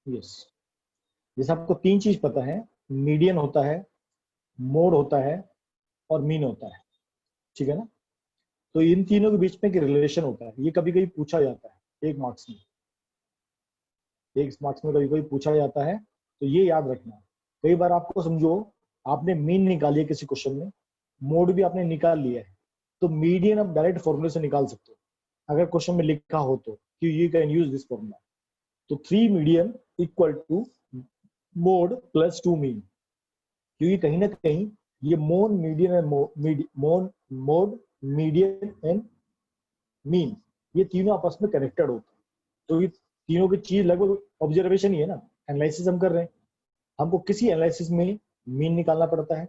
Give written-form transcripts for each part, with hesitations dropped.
Yes, जैसे आपको तीन चीज पता है, मीडियन होता है, मोड होता है और मीन होता है, ठीक है ना। तो इन तीनों के बीच में एक रिलेशन होता है, ये कभी कभी पूछा जाता है एक मार्क्स में, एक मार्क्स में कभी कभी पूछा जाता है, तो ये याद रखना। कई बार आपको समझो आपने मीन निकाली है किसी क्वेश्चन में, मोड भी आपने निकाल लिया है, तो मीडियन आप डायरेक्ट फॉर्मूले से निकाल सकते हो अगर क्वेश्चन में लिखा हो तो, कि you can use this formula. तो 3 median equal to mode plus 2 mean, क्योंकि कहीं ना कहीं ये mean median and mode median and mean, ये तीनों आपस में कनेक्टेड होते हैं। तो ये तीनों की चीज लगभग ऑब्जर्वेशन ही है ना, एनालिसिस हम कर रहे हैं। हमको किसी एनालिसिस में मीन निकालना पड़ता है,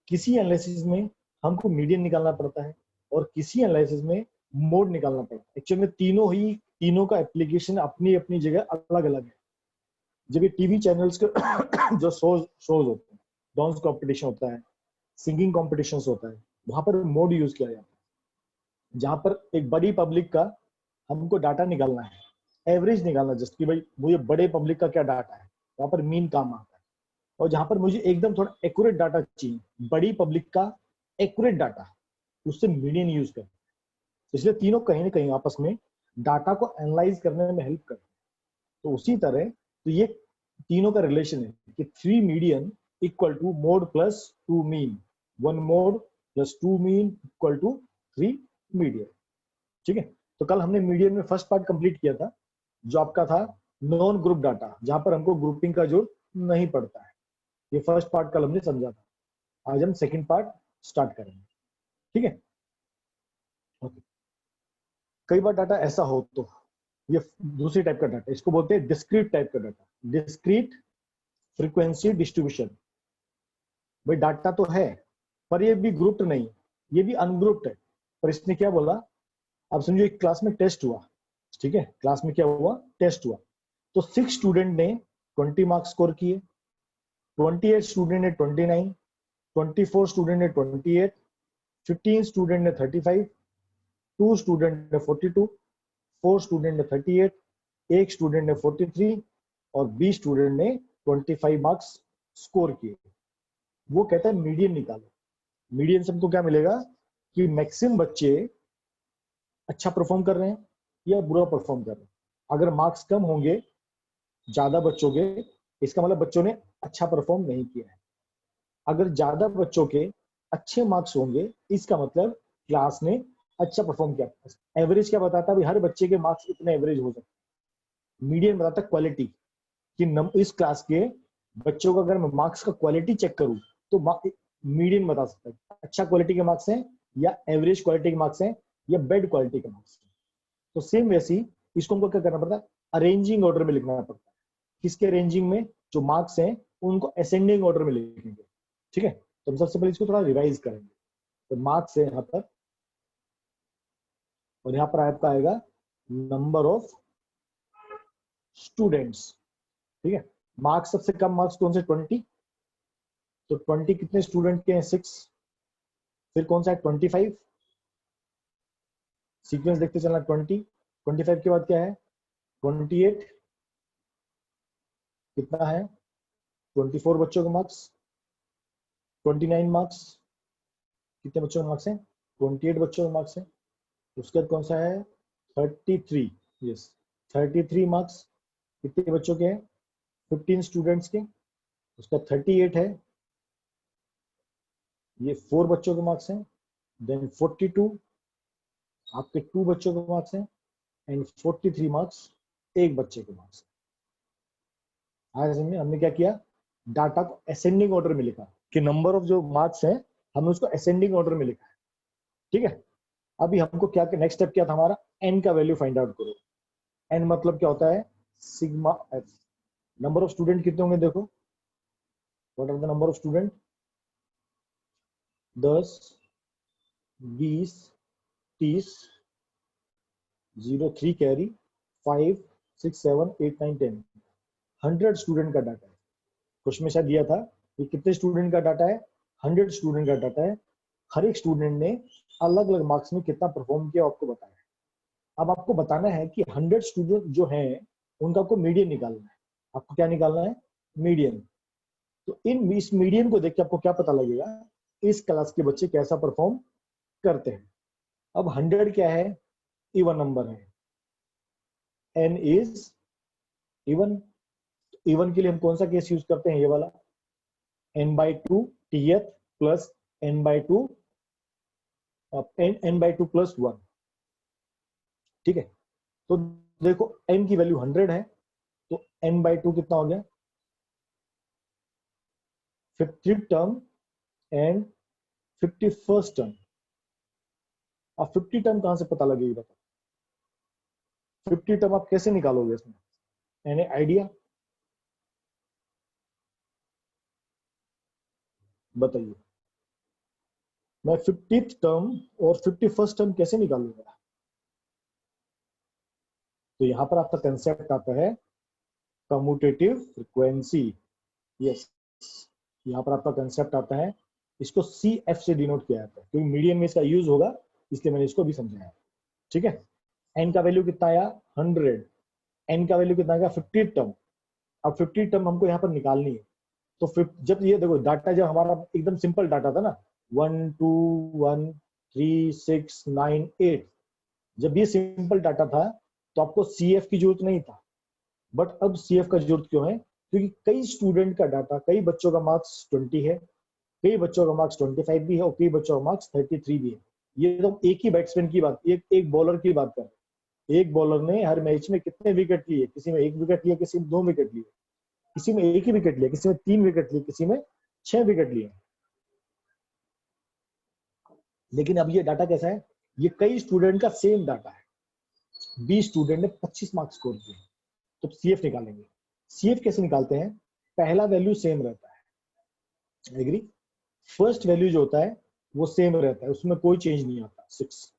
किसी एनालिसिस में हमको मीडियन निकालना पड़ता है, और किसी एनालिसिस में मोड निकालना पड़ता है। एक्चुअली में तीनों का एप्लीकेशन अपनी अपनी जगह अलग अलग है। जब ये टीवी चैनल्स के जो शोज होते हैं, डांस कॉम्पिटिशन होता है, सिंगिंग कॉम्पिटिशन होता है, वहां पर मोड यूज किया जाता है, जहां पर एक बड़ी पब्लिक का हमको डाटा निकालना है, एवरेज निकालना, जस्ट कि भाई मुझे बड़े पब्लिक का क्या डाटा है, वहां पर मीन काम आता है। और जहां पर मुझे एकदम थोड़ा एक्यूरेट डाटा चाहिए, बड़ी पब्लिक का एक्यूरेट डाटा, उससे मीडियन यूज करते हैं। इसलिए तीनों कहीं ना कहीं आपस में डाटा को एनालाइज करने में हेल्प करते हैं। तो उसी तरह तो ये तीनों का रिलेशन है कि 3 median equal to mode plus 2 mean, 1 mode plus 2 mean equal to 3 median, ठीक है। तो कल हमने मीडियन में फर्स्ट पार्ट कंप्लीट किया था, जो आपका था नॉन ग्रुप डाटा, जहां पर हमको ग्रुपिंग का जरूरत नहीं पड़ता है। ये फर्स्ट पार्ट कल हमने समझा था। आज हम सेकंड पार्ट स्टार्ट करेंगे, ठीक है। ओके, कई बार डाटा ऐसा हो तो ये दूसरी टाइप का डाटा, इसको बोलते हैं डिस्क्रीट टाइप का डाटा, डिस्क्रीट फ्रीक्वेंसी डिस्ट्रीब्यूशन। भाई डाटा तो है पर ये भी ग्रुप्ड नहीं, ये भी अनग्रुप्ड है। पर इसने क्या बोला, अब समझो एक क्लास में टेस्ट हुआ, ठीक है, क्लास में क्या हुआ, टेस्ट हुआ। तो 6 स्टूडेंट ने 20 मार्क्स स्कोर किए, 28 स्टूडेंट ने 29, 24 स्टूडेंट ने 28, 15 स्टूडेंट ने 35, 2 स्टूडेंट ने 42, 4 स्टूडेंट ने 38, एक स्टूडेंट ने 43 और 20 स्टूडेंट ने 25 मार्क्स स्कोर किए। वो कहता है मीडियन निकालो। मीडियन से हमको क्या मिलेगा कि मैक्सिमम बच्चे अच्छा परफॉर्म कर रहे हैं या बुरा परफॉर्म कर रहे हैं। अगर मार्क्स कम होंगे ज्यादा बच्चों के, इसका मतलब बच्चों ने अच्छा परफॉर्म नहीं किया है। अगर ज्यादा बच्चों के अच्छे मार्क्स होंगे, इसका मतलब क्लास ने अच्छा परफॉर्म किया। एवरेज क्या बताता है, हर बच्चे के मार्क्स इतने एवरेज हो सकते हैं। मीडियन बताता है क्वालिटी, कि इस क्लास के बच्चों का अगर मैं मार्क्स का क्वालिटी चेक करूं तो मीडियन बता सकता है अच्छा क्वालिटी के मार्क्स हैं या एवरेज क्वालिटी के मार्क्स हैं या बेड क्वालिटी के मार्क्स हैं। तो सेम वैसी इसको हमको क्या करना पड़ता है, अरेंजिंग ऑर्डर में लिखना पड़ता है। किसके अरेंजिंग में, जो मार्क्स हैं उनको असेंडिंग ऑर्डर में लिखेंगे, ठीक है। तो हम सबसे पहले इसको थोड़ा रिवाइज करेंगे। तो मार्क्स है यहाँ पर, और यहाँ पर आपका आएगा नंबर ऑफ स्टूडेंट्स, ठीक है। मार्क्स सबसे कम मार्क्स कौन से, 20, तो 20 कितने स्टूडेंट के हैं, 6। फिर कौन सा है, 25, सीक्वेंस देखते चलना, 20, 25 के बाद क्या है, 28, कितना है, 24 बच्चों के मार्क्स, 29 मार्क्स, कितने बच्चों के मार्क्स हैं, 28 बच्चों के मार्क्स हैं। उसके बाद कौन सा है, 33, यस 33 मार्क्स कितने बच्चों के हैं, 15 स्टूडेंट्स के। उसका 38 है, ये 4 बच्चों के मार्क्स हैं। देन 42 आपके 2 बच्चों के मार्क्स हैं, एंड 43 मार्क्स एक बच्चे के मार्क्स। आज हमने क्या किया, डाटा को असेंडिंग ऑर्डर में लिखा, कि नंबर ऑफ जो मार्क्स हैं हमने उसको असेंडिंग ऑर्डर में लिखा है, ठीक है। अभी हमको क्या, नेक्स्ट स्टेप क्या था हमारा, एन का वैल्यू फाइंड आउट करो। एन मतलब क्या होता है, sigma f. Number of student कितने होंगे, देखो, what are the number of student, 10, 20, 30, 0, 3 कैरी, 5, 6, 7, 8, 9, 10, 100 स्टूडेंट का डाटा है। क्वेश्चन में शायद दिया था कि कितने स्टूडेंट का डाटा है, 100 स्टूडेंट का डाटा है। हर एक स्टूडेंट ने अलग अलग मार्क्स में कितना परफॉर्म किया आपको बताया। अब आपको बताना है कि 100 स्टूडेंट जो हैं उनका आपको मीडियन निकालना है। आपको क्या निकालना है? मीडियन। तो इस मीडियन को देख के आपको क्या पता लगेगा, इस क्लास के बच्चे कैसा परफॉर्म करते हैं। अब 100 क्या है? इवन नंबर है, n इज इवन। इवन के लिए हम कौन सा केस यूज करते हैं? ये वाला, n/2 tth plus n/2 n/2 + 1। ठीक है, तो देखो n की वैल्यू 100 है, तो n/2 कितना हो गया? 50 टर्म एंड 51st टर्म। अब 50 टर्म कहां से पता लगेगी बताओ? 50 टर्म आप कैसे निकालोगे इसमें? Any idea? बताइए। मैं 50th टर्म और 51st टर्म कैसे निकालूंगा? तो यहां पर आपका कंसेप्ट आता है कम्यूटेटिव फ्रीक्वेंसी। यस, यहाँ पर आपका कंसेप्ट आता है, इसको CF से डिनोट किया जाता है क्योंकि मीडियन में इसका यूज होगा, इसलिए मैंने इसको भी समझाया। ठीक है, n का वैल्यू कितना आया? 100। n का वैल्यू कितना आएगा? 50 टर्म। अब 50 टर्म हमको यहाँ पर निकालनी है। तो जब ये देखो डाटा, जब हमारा एकदम सिंपल डाटा था ना, 1 2 1 3 6 9 8, जब ये सिंपल डाटा था तो आपको CF की जरूरत नहीं था। बट अब CF का जरूरत क्यों है? क्योंकि कई स्टूडेंट का डाटा, कई बच्चों का मार्क्स 20 है, कई बच्चों का मार्क्स 25 भी है और कई बच्चों का मार्क्स 33 भी है। ये तो एक ही बैट्समैन की बात, एक बॉलर की बात कर रहे हैं। एक बॉलर ने हर मैच में कितने विकेट लिए? किसी में 1 विकेट लिया, किसी में 2 विकेट लिए, किसी में 1 ही विकेट लिया, किसी में 3 विकेट लिए, किसी में 6 विकेट लिए। लेकिन अब ये डाटा कैसा है? ये कई स्टूडेंट का सेम डाटा है। 20 स्टूडेंट ने 25 मार्क्स स्कोर किए, तो CF निकालेंगे। CF कैसे निकालते हैं? पहला वैल्यू सेम रहता है, एग्री? फर्स्ट वैल्यू जो होता है वो सेम रहता है, उसमें कोई चेंज नहीं आता, 6।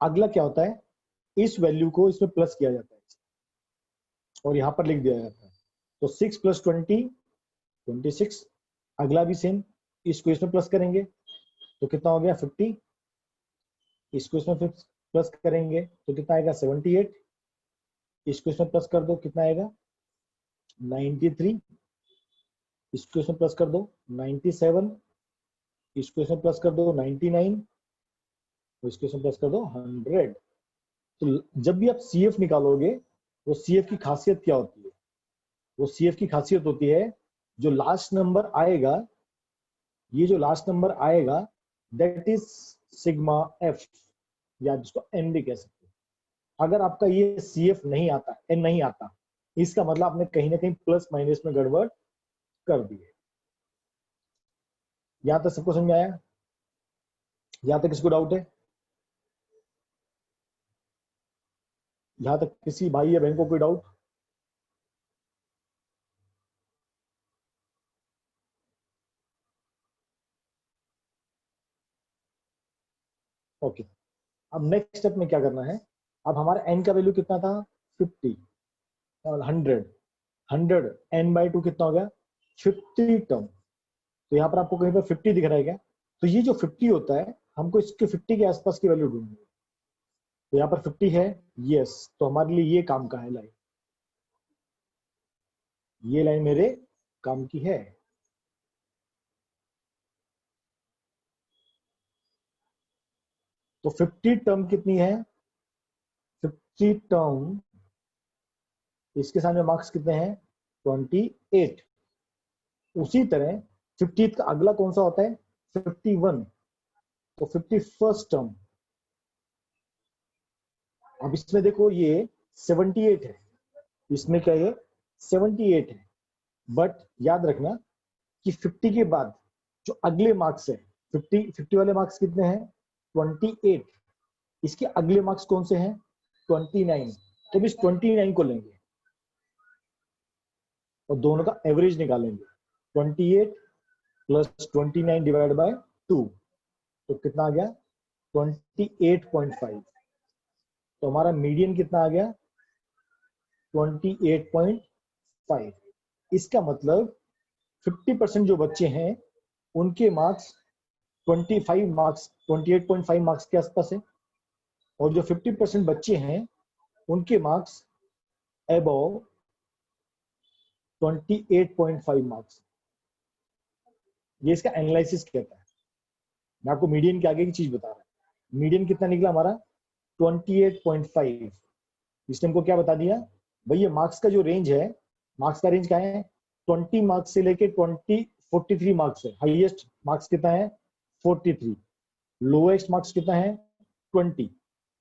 अगला क्या होता है? इस वैल्यू को इसमें प्लस किया जाता है और यहां पर लिख दिया जाता है। तो 6 + 20 26। अगला भी सेम, इसको इसमें प्लस करेंगे तो कितना हो गया? 50। इसको इसमें प्लस करेंगे तो कितना आएगा? 78। इसको इसमें प्लस कर दो, कितना आएगा? 93। इसको इसमें प्लस कर दो, 97। इसको इसमें प्लस कर दो, 99। और इसको इसमें प्लस कर दो, 100। तो जब भी आप CF निकालोगे, वो CF की खासियत क्या होती है? वो CF की खासियत होती है, जो लास्ट नंबर आएगा, ये जो लास्ट नंबर आएगा, दैट इज सिग्मा F, या जिसको N भी कह सकते हैं। अगर आपका ये CF नहीं आता, N नहीं आता, इसका मतलब आपने कहीं ना कहीं प्लस माइनस में गड़बड़ कर दी है। यहां तक सबको समझ में आया? यहां तक किसको डाउट है? यहां तक किसी भाई या बहन को कोई डाउट? ओके, अब नेक्स्ट स्टेप में क्या करना है? अब हमारा n का वैल्यू कितना था? 50 और 100। 100 n/2 कितना हो गया? 50 टर्म। तो यहाँ पर आपको कहीं पर 50 दिख रहा है क्या? तो ये जो 50 होता है, हमको इसके 50 के आसपास की वैल्यू ढूंढनी है। तो यहाँ पर 50 है, यस, तो हमारे लिए ये काम का है लाइन, ये लाइन मेरे काम की है। तो 50 टर्म कितनी है? 50 टर्म, इसके सामने मार्क्स कितने हैं? 28। उसी तरह 50th का अगला कौन सा होता है? 51। तो 51st टर्म। अब इसमें देखो ये 78 है, इसमें क्या है? 78 है। बट याद रखना कि 50 के बाद जो अगले मार्क्स है, 50 वाले मार्क्स कितने हैं? 28। इसके अगले मार्क्स कौन से हैं? 29। तो इस 29 को लेंगे और दोनों का एवरेज निकालेंगे। 28 + 29 डिवाइड बाय 2, तो कितना आ गया? 28.5। तो हमारा मीडियन कितना आ गया? 28.5। इसका मतलब 50% जो बच्चे हैं उनके मार्क्स 25 मार्क्स 28.5 मार्क्स के आसपास है, और जो 50% बच्चे हैं उनके मार्क्स अबव 28.5 मार्क्स। ये इसका एनालिसिस कहता है। मैं आपको मीडियन के आगे की चीज बता रहा हूँ। मीडियन कितना निकला हमारा 28.5। इसने हमको क्या बता दिया भाई, ये मार्क्स का जो रेंज है, मार्क्स का रेंज क्या है, 20 मार्क्स से लेके 43 मार्क्स है। हाईएस्ट मार्क्स कितना है 43, लोएस्ट मार्क्स कितना है 20।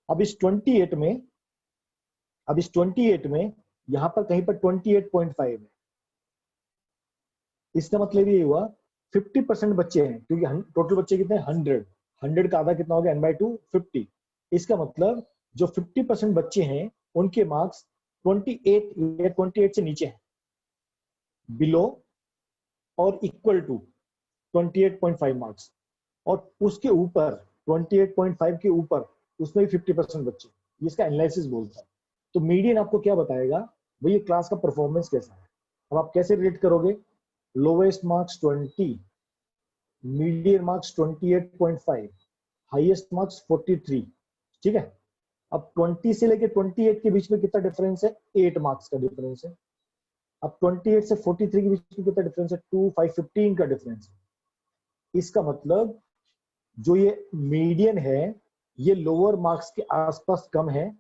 अब इस 28 में, यहां पर कहीं पर 28.5 है। इसका मतलब ये हुआ 50% बच्चे हैं, क्योंकि टोटल बच्चे कितने हैं 100 का आधा कितना हो गया n/2 50। इसका मतलब जो 50% बच्चे हैं उनके मार्क्स 28 या 28 से नीचे हैं, बिलो और इक्वल टू 28.5 मार्क्स, और उसके ऊपर 28.5 के ऊपर उसमें भी 50% बच्चे। इसका एनालिसिस बोलता है। तो मीडियन आपको क्या बताएगा भाई, ये क्लास का परफॉर्मेंस कैसा है। अब आप कैसे रेट करोगे, lowest marks 20, median marks 28.5, highest marks 43। ठीक है। अब 20 से लेके 28 के बीच में कितना डिफरेंस है, 8 मार्क्स का डिफरेंस है। अब 28 से 43 के बीच में कितना डिफरेंस है, 2 5 15 का डिफरेंस है। इसका मतलब जो ये मीडियन है ये लोअर मार्क्स के आसपास कम है,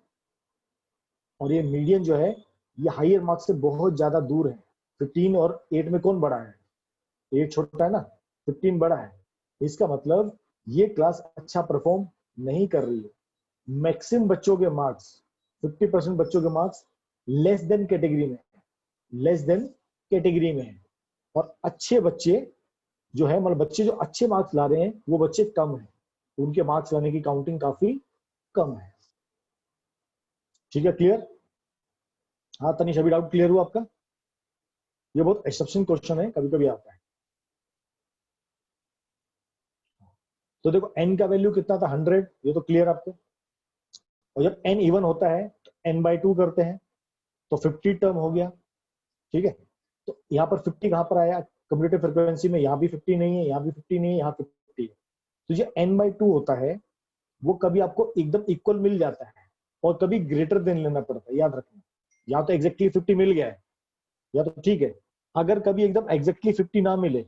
और ये मीडियन जो है ये हायर मार्क्स से बहुत ज्यादा दूर है। 15 और 8 में कौन बड़ा है, 8 छोटा है ना, 15 बड़ा है। इसका मतलब ये क्लास अच्छा परफॉर्म नहीं कर रही है। मैक्सिमम बच्चों के मार्क्स, 50% बच्चों के मार्क्स लेस देन कैटेगरी में, है। और अच्छे बच्चे जो है, मतलब बच्चे जो अच्छे मार्क्स ला रहे हैं वो बच्चे कम है, उनके मार्क्स लाने की काउंटिंग काफी कम है। ठीक है, क्लियर। हाँ तनिष, अभी डाउट क्लियर हुआ आपका। ये बहुत एक्सेप्शन क्वेश्चन है, कभी कभी आता है। तो देखो n का वैल्यू कितना था 100, ये तो क्लियर आपको। और जब n इवन होता है तो n/2 करते हैं, तो 50 टर्म हो गया। ठीक है। तो यहाँ पर 50 कहां पर आया, कम्यूटेटिव फ्रीक्वेंसी में यहाँ भी 50 नहीं है, यहाँ भी 50 नहीं है, यहाँ 50 है। तो जो n/2 होता है वो कभी आपको एकदम इक्वल मिल जाता है और कभी ग्रेटर देन लेना पड़ता है, याद रखना। या तो एग्जैक्टली 50 मिल गया है या तो ठीक है। अगर कभी एकदम एग्जैक्टली 50 ना मिले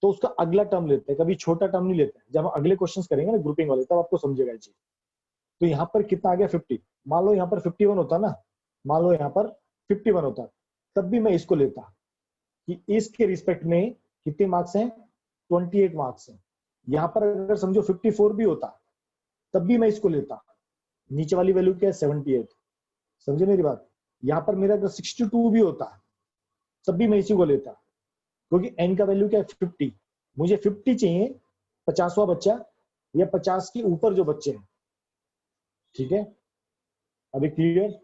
तो उसका अगला टर्म लेते हैं, कभी छोटा टर्म नहीं लेते हैं। जब हम अगले क्वेश्चंस करेंगे ना ग्रुपिंग वाले, तब आपको समझेगा ये चीज। तो यहाँ पर कितना आ गया 50। मान लो यहाँ पर 51 होता ना, मान लो यहाँ पर 51 होता, तब भी मैं इसको लेता कि इसके रिस्पेक्ट में कितने मार्क्स हैं, 28 मार्क्स हैं। यहाँ पर अगर समझो 54 भी होता तब भी मैं इसको लेता। नीचे वाली वैल्यू क्या है 78, समझे मेरी बात। यहाँ पर मेरा अगर 62 भी होता तब भी मैं इसी को लेता, क्योंकि n का वैल्यू क्या है 50। मुझे 50 चाहिए 50वां बच्चा या 50 के ऊपर जो बच्चे हैं। ठीक है, अभी क्लियर।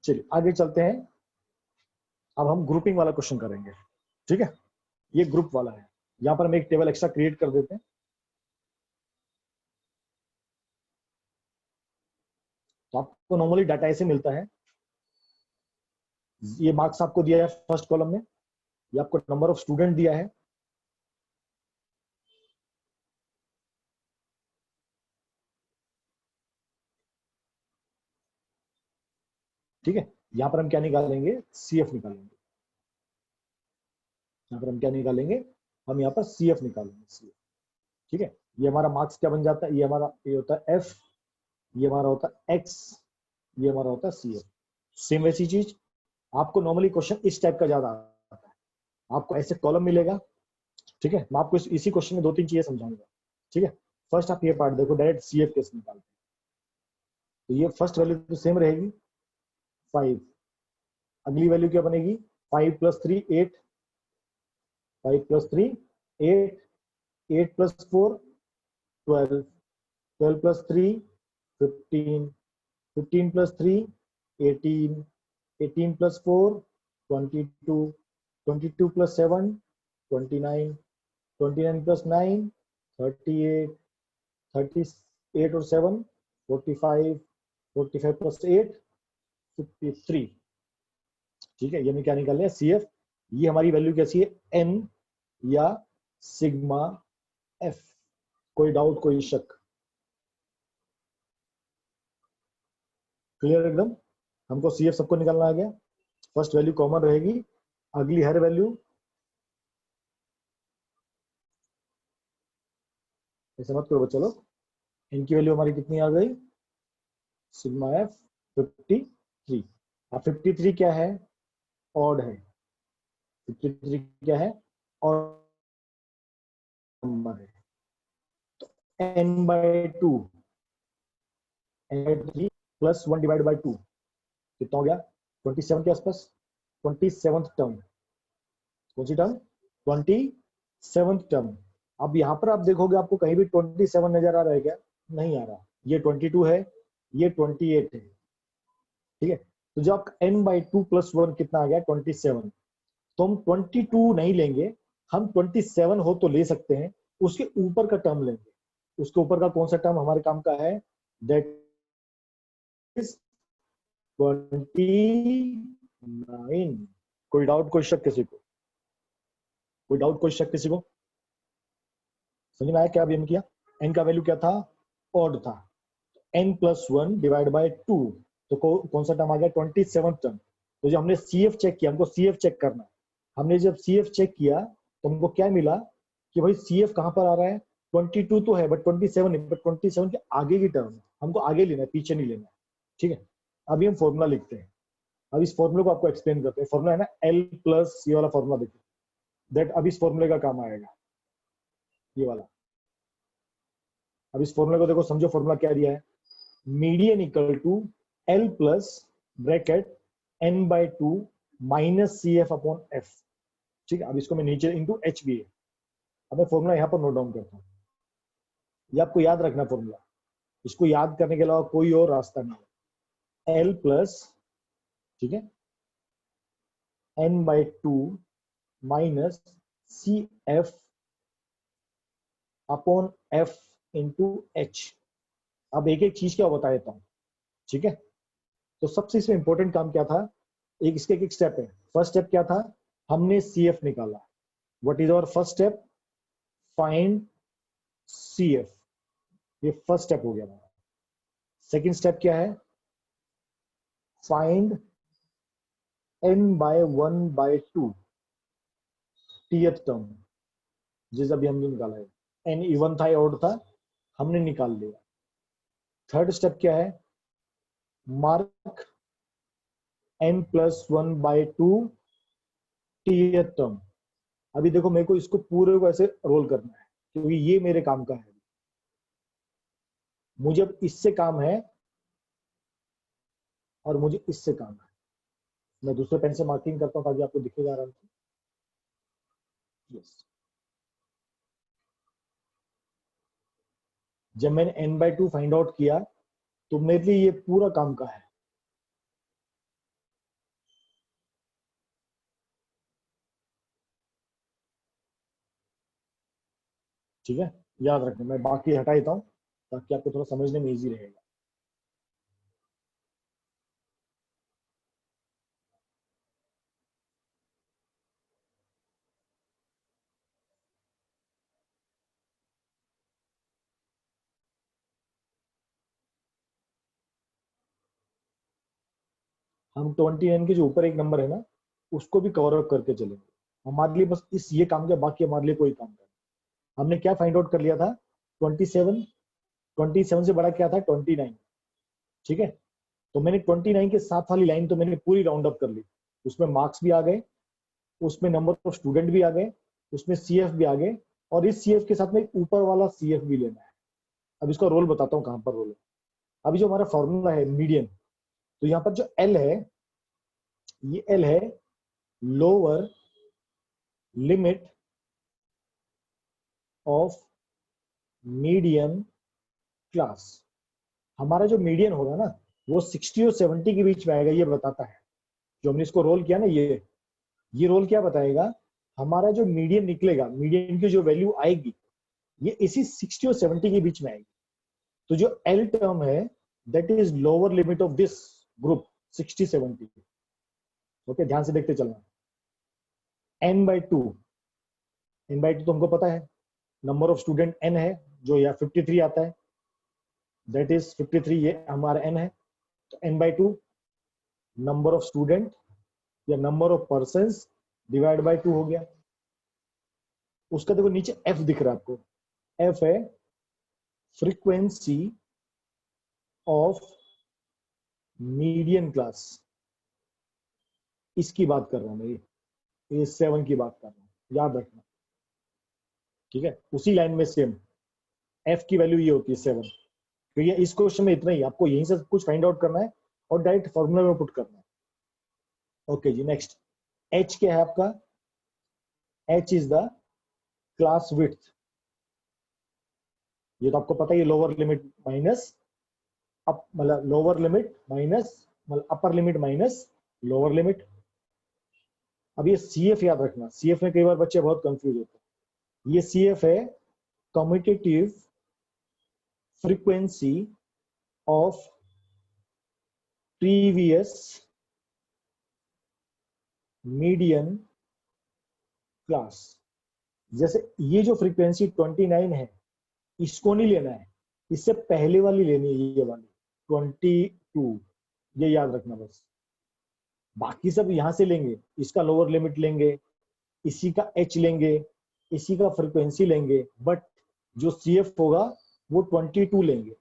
चलिए आगे चलते हैं। अब हम ग्रुपिंग वाला क्वेश्चन करेंगे। ठीक है, ये ग्रुप वाला है। यहां पर हम एक टेबल एक्स्ट्रा क्रिएट कर देते हैं। तो आपको नॉर्मली डाटा ऐसे मिलता है, ये मार्क्स आपको दिया है फर्स्ट कॉलम में, ये आपको नंबर ऑफ स्टूडेंट दिया है, ठीक है। यहां पर हम क्या निकालेंगे, CF निकालेंगे। यहाँ पर हम क्या निकालेंगे, हम यहाँ पर CF निकालेंगे, CF। ठीक है, ये हमारा मार्क्स क्या बन जाता है, ये हमारा ये होता है F, ये हमारा होता है X, ये हमारा होता है CF। सेम वैसी चीज आपको नॉर्मली क्वेश्चन इस टाइप का ज्यादा आता है, आपको ऐसे कॉलम मिलेगा। ठीक है, मैं आपको इसी क्वेश्चन में 2-3 चीजें समझाऊंगा। ठीक है, फर्स्ट आप ये पार्ट देखो, डायरेक्ट CF कैसे निकालते हैं। तो ये फर्स्ट वैल्यू तो सेम रहेगी 5, अगली वैल्यू क्या बनेगी 5 + 3 8, 5 + 3 8, 8 + 4 12, 12 + 3 15, 15 + 3 18, 18 + 4 22, 22 + 7 29, 29 + 9 38, 38 और 7 45, 45 + 8 53। ठीक है, ये मैं क्या निकाल लिया CF। ये हमारी वैल्यू कैसी है N या सिग्मा F। कोई डाउट, कोई शक। क्लियर एकदम? हमको सी एफ सबको निकालना आ गया, फर्स्ट वैल्यू कॉमन रहेगी, अगली हर वैल्यू, ऐसे मत करो चलो, इनकी वैल्यू हमारी कितनी आ गई, सिग्मा एफ 53। अब 53 क्या है, ऑड है, 53 क्या है, ऑड नंबर है, तो n by 2 3 plus 1 divide by 2 कितना हो गया, 27 के आसपास, 27th टर्म, कौन सी टर्म, 27th टर्म। अब यहाँ पर आप देखोगे आपको कहीं भी 27 नजर आ रहा है क्या, नहीं आ रहा, ये 22 है, ये 28 है, ठीक है। तो जब n बाई 2 प्लस 1 कितना आ गया, 27, तो हम 22 नहीं लेंगे, हम 27 हो तो ले सकते हैं, उसके ऊपर का टर्म लेंगे, उसके ऊपर का कौन सा टर्म हमारे काम का है, दैट इज 29। कोई डाउट, कोई शक किसी को, कोई डाउट, कोई शक किसी को, समझ में आया क्या अभी हमने किया, n का वैल्यू क्या था, ऑड था, n प्लस 1 डिवाइड बाय 2, तो कौन सा टर्म आ गया, 27th टर्म। तो जब हमने CF चेक किया, हमको CF चेक करना है, हमने जब CF चेक किया तो हमको क्या मिला कि भाई CF कहां पर आ रहा है, 22 तो है बट 27 नहीं, बट 27 के आगे की टर्म है, हमको आगे लेना है, पीछे नहीं लेना है, ठीक है। अभी हम फॉर्मूला लिखते हैं, अब इस फॉर्मूले को आपको एक्सप्लेन करते हैं, फॉर्मूला है ना L प्लस ये वाला फॉर्मूला, देखिए दैट अब इस फॉर्मूले का काम आएगा, ये वाला। अब इस फॉर्मूले को देखो, समझो फॉर्मूला क्या दिया है, median equal to L plus bracket n by 2 minus CF upon F, ठीक है। अब इसको मैं नीचे इंटू एच भी है, अब मैं फॉर्मूला यहाँ पर नोट डाउन करता हूँ, ये आपको याद रखना फॉर्मूला, इसको याद करने के अलावा कोई और रास्ता नहीं है, L प्लस, ठीक है, n by 2 minus CF upon F into H। अब एक एक चीज क्या बता देता हूँ, ठीक है। तो सबसे इसमें इंपॉर्टेंट काम क्या था, एक इसके एक स्टेप है, फर्स्ट स्टेप क्या था, हमने CF निकाला, what is our first step, find CF, ये फर्स्ट स्टेप हो गया हमारा। सेकंड स्टेप क्या है, find n by 1 by 2 th term, जिस अभी हमने निकाला है, n इवन था या ऑड था, हमने निकाल लिया। थर्ड स्टेप क्या है, mark n plus 1 by 2 th term. अभी देखो मेरे को इसको पूरे को ऐसे रोल करना है, क्योंकि ये मेरे काम का है, मुझे अब इससे काम है और मुझे इससे काम है। मैं दूसरे पेन से मार्किंग करता हूँ ताकि आपको दिखेगा आराम से, यस। जब मैंने n बाई 2 फाइंड आउट किया तो मेरे लिए ये पूरा काम का है, ठीक है। याद रखना, मैं बाकी हटा देता हूँ ताकि आपको थोड़ा समझने में इजी रहेगा। हम 29 के जो ऊपर एक नंबर है ना, उसको भी कवर अप करके चलेंगे, हमारे लिए बस इस ये काम का, बाकी हमारे लिए कोई काम नहीं। हमने क्या फाइंड आउट कर लिया था, 27, 27 से बड़ा क्या था, 29, ठीक है। तो मैंने 29 के साथ वाली लाइन तो मैंने पूरी राउंड अप कर ली, उसमें मार्क्स भी आ गए, उसमें नंबर ऑफ स्टूडेंट भी आ गए, उसमें CF भी आ गए, और इस CF के साथ में ऊपर वाला CF भी लेना है। अब इसका रोल बताता हूँ कहां पर रोल है। अभी जो हमारा फॉर्मूला है मीडियन, तो यहाँ पर जो L है, ये L है lower limit of median class. हमारा जो मीडियन होगा ना, वो 60 और 70 के बीच में आएगा, ये बताता है। जो हमने इसको रोल किया ना, ये रोल क्या बताएगा, हमारा जो मीडियन निकलेगा, मीडियन की जो वैल्यू आएगी, ये इसी 60 और 70 के बीच में आएगी। तो जो L टर्म है, that is lower limit of this group 60-70। Okay, ध्यान से देखते चलना। n बाई 2, n बाई 2 तो हमको पता है, नंबर ऑफ स्टूडेंट n है, जो यहाँ 53 आता है, दैट इज 53, ये हमारा n है। तो n/2 नंबर ऑफ स्टूडेंट या number of person divide by 2 हो गया। उसका देखो नीचे f दिख रहा है आपको, f है फ्रीक्वेंसी ऑफ मीडियन क्लास, इसकी बात कर रहा हूं मैं, ये 7 की बात कर रहा हूं, याद रखना। ठीक है, उसी लाइन में सेम f की वैल्यू ये होती है 7। तो ये इस क्वेश्चन में इतना ही, आपको यहीं से कुछ फाइंड आउट करना है और डायरेक्ट फॉर्मूला में पुट करना है। ओके जी, नेक्स्ट h क्या है आपका, h is the class width. ये तो आपको पता ही है, लोअर लिमिट माइनस अप, मतलब लोअर लिमिट माइनस मतलब upper limit minus lower limit. अब ये CF याद रखना, CF में कई बार बच्चे बहुत कंफ्यूज होते हैं। ये CF है commutative frequency of previous median class. जैसे ये जो फ्रीक्वेंसी 29 है, इसको नहीं लेना है, इससे पहले वाली लेनी है, ये वाली 22, ये याद रखना बस। बाकी सब यहां से लेंगे, इसका लोअर लिमिट लेंगे, इसी का h लेंगे, इसी का फ्रीक्वेंसी लेंगे, बट जो CF होगा वो 22 लेंगे।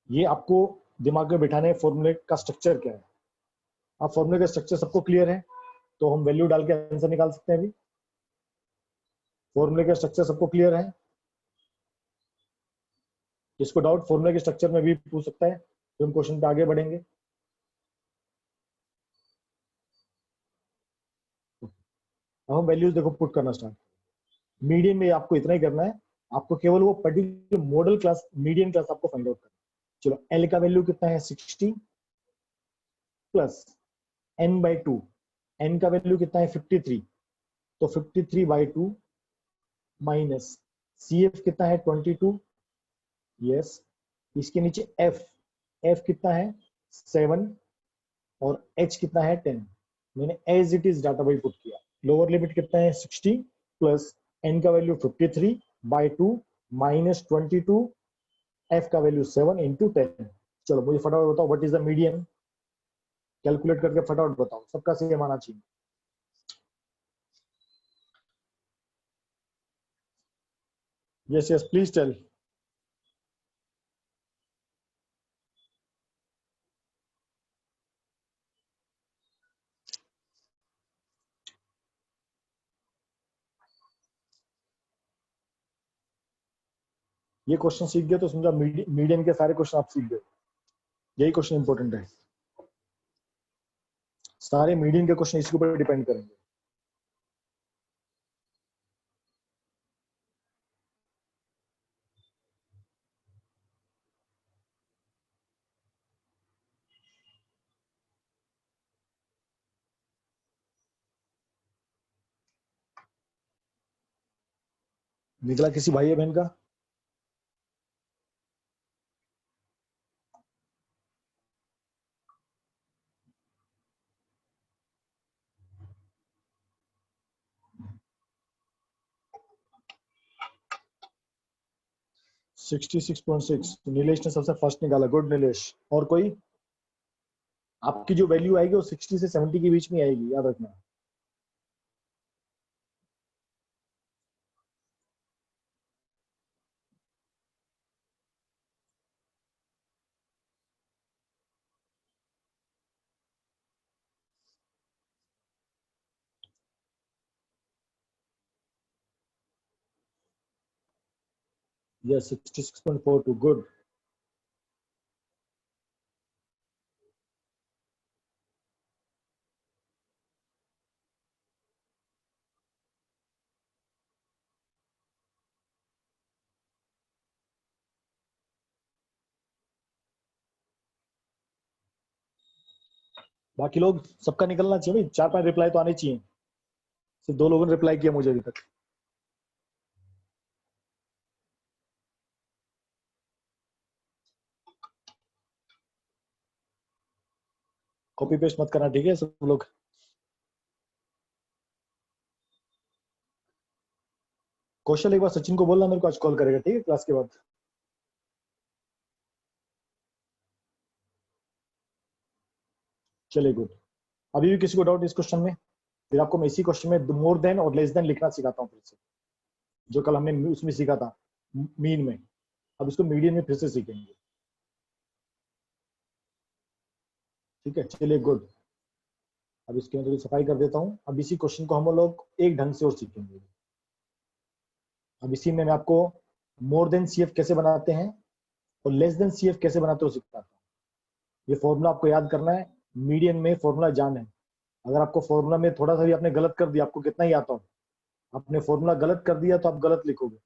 ये आपको दिमाग में बिठाने फॉर्मूले का स्ट्रक्चर क्या है। आप फॉर्मूले का स्ट्रक्चर सबको क्लियर है, तो हम वैल्यू डाल के आंसर निकाल सकते हैं। अभी फॉर्मूले का स्ट्रक्चर सबको क्लियर है, जिसको डाउट फॉर्मूले के स्ट्रक्चर में भी पूछ सकता है, तो हम क्वेश्चन पे आगे बढ़ेंगे। अब हम वैल्यूज देखो पुट करना स्टार्ट। मीडियन में आपको इतना ही करना है, आपको केवल वो particular model class median class आपको फाइंड आउट करना है। चलो एल का वैल्यू कितना है 60 प्लस n/2, n का वैल्यू कितना है 53, तो 53/2 माइनस CF कितना है 22, यस, इसके नीचे f कितना है 7 और h कितना है 10। मैंने as it is data by put किया। लोअर लिमिट कितना है 60 प्लस n का वैल्यू 53/2 माइनस 22, f का वैल्यू 7 इंटू 10। चलो मुझे फटाफट बताओ what is the median, calculate करके फटाफट बताओ, सबका सेम आना चाहिए। Yes yes please tell. ये क्वेश्चन सीख गए तो समझा मीडियन के सारे क्वेश्चन आप सीख गए। यही क्वेश्चन इंपॉर्टेंट है, सारे मीडियन के क्वेश्चन इसके ऊपर डिपेंड करेंगे। निकला किसी भाई या बहन का? तो 66.6 नीलेश ने सबसे फर्स्ट निकाला, गुड नीलेश। और कोई? आपकी जो वैल्यू आएगी वो 60 से 70 के बीच में आएगी, याद रखना। Yes 66.42, good. बाकी लोग सबका निकलना चाहिए भाई, 4-5 रिप्लाई तो आने चाहिए। सिर्फ 2 लोगों ने रिप्लाई किया मुझे अभी तक। कॉपी पेस्ट मत करना, ठीक है सब लोग। कौशल एक बार सचिन को बोलना मेरे को आज कॉल करेगा, ठीक है क्लास के बाद। चलिए गुड। अभी भी किसी को डाउट इस क्वेश्चन में? फिर आपको मैं इसी क्वेश्चन में मोर देन और लेस देन लिखना सिखाता हूँ फिर से, जो कल हमने उसमें सीखा था मीन में। अब इसको मीडियन में फिर से सीखेंगे। ठीक है, चलिए गुड। अब इसके अंदर सफाई कर देता हूँ। अब इसी क्वेश्चन को हम लोग एक ढंग से और सीखेंगे। अब इसी में मैं आपको मोर देन सीएफ कैसे बनाते हैं और लेस देन सीएफ कैसे बनाते हो सिखाता हूँ। ये फॉर्मूला आपको याद करना है। मीडियन में फॉर्मूला जान है। अगर आपको फॉर्मूला में थोड़ा सा भी आपने गलत कर दिया, आपको कितना ही आता हो, आपने फॉर्मूला गलत कर दिया तो आप गलत लिखोगे।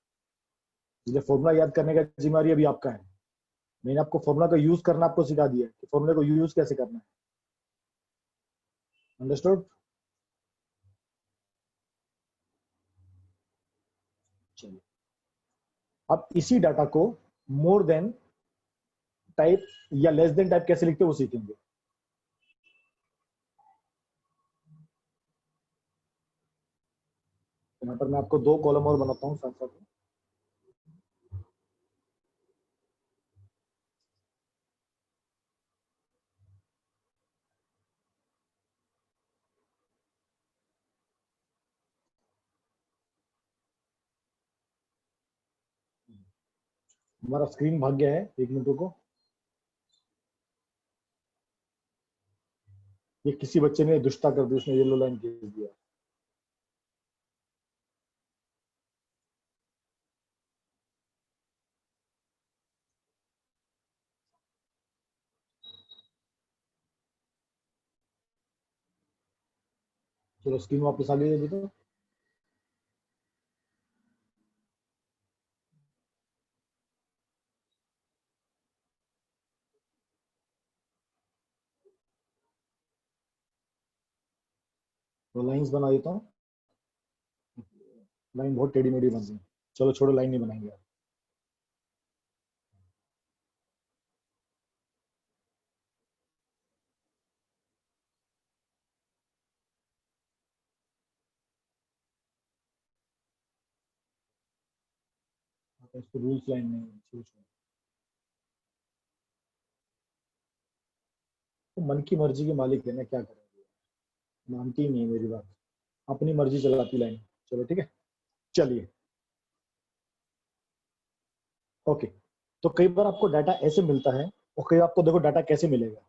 इसलिए फॉर्मूला याद करने का जिम्मेदारी अभी आपका है। मैंने आपको फॉर्मूला का यूज करना आपको सिखा दिया है कि फॉर्मूले को यूज कैसे करना है। अंडरस्टूड? चलिए, अब इसी डाटा को मोर देन टाइप या लेस देन टाइप कैसे लिखते हैं वो सीखेंगे। यहाँ पर मैं आपको दो कॉलम और बनाता हूँ साथ साथ में। हमारा स्क्रीन भाग गया है, 1 मिनट रुको। ये किसी बच्चे ने दुष्टता कर दी, उसने येलो लाइन खींच दिया। चलो स्क्रीन वापस आ गई है अभी तो लाइंस बना देता हूँ। लाइन बहुत टेढ़ी मेढ़ी बन रही है। चलो छोड़ो, लाइन नहीं बनाएंगे। इसको रूल्स लाइन नहीं है, छोड़ो छोड़ो। तो मन की मर्जी के मालिक है ना, क्या करेंगे। मानती ही नहीं है मेरी बात, अपनी मर्जी चलाती लाइन। चलो ठीक है, चलिए ओके। तो कई बार आपको डाटा ऐसे मिलता है और कई आपको देखो डाटा कैसे मिलेगा,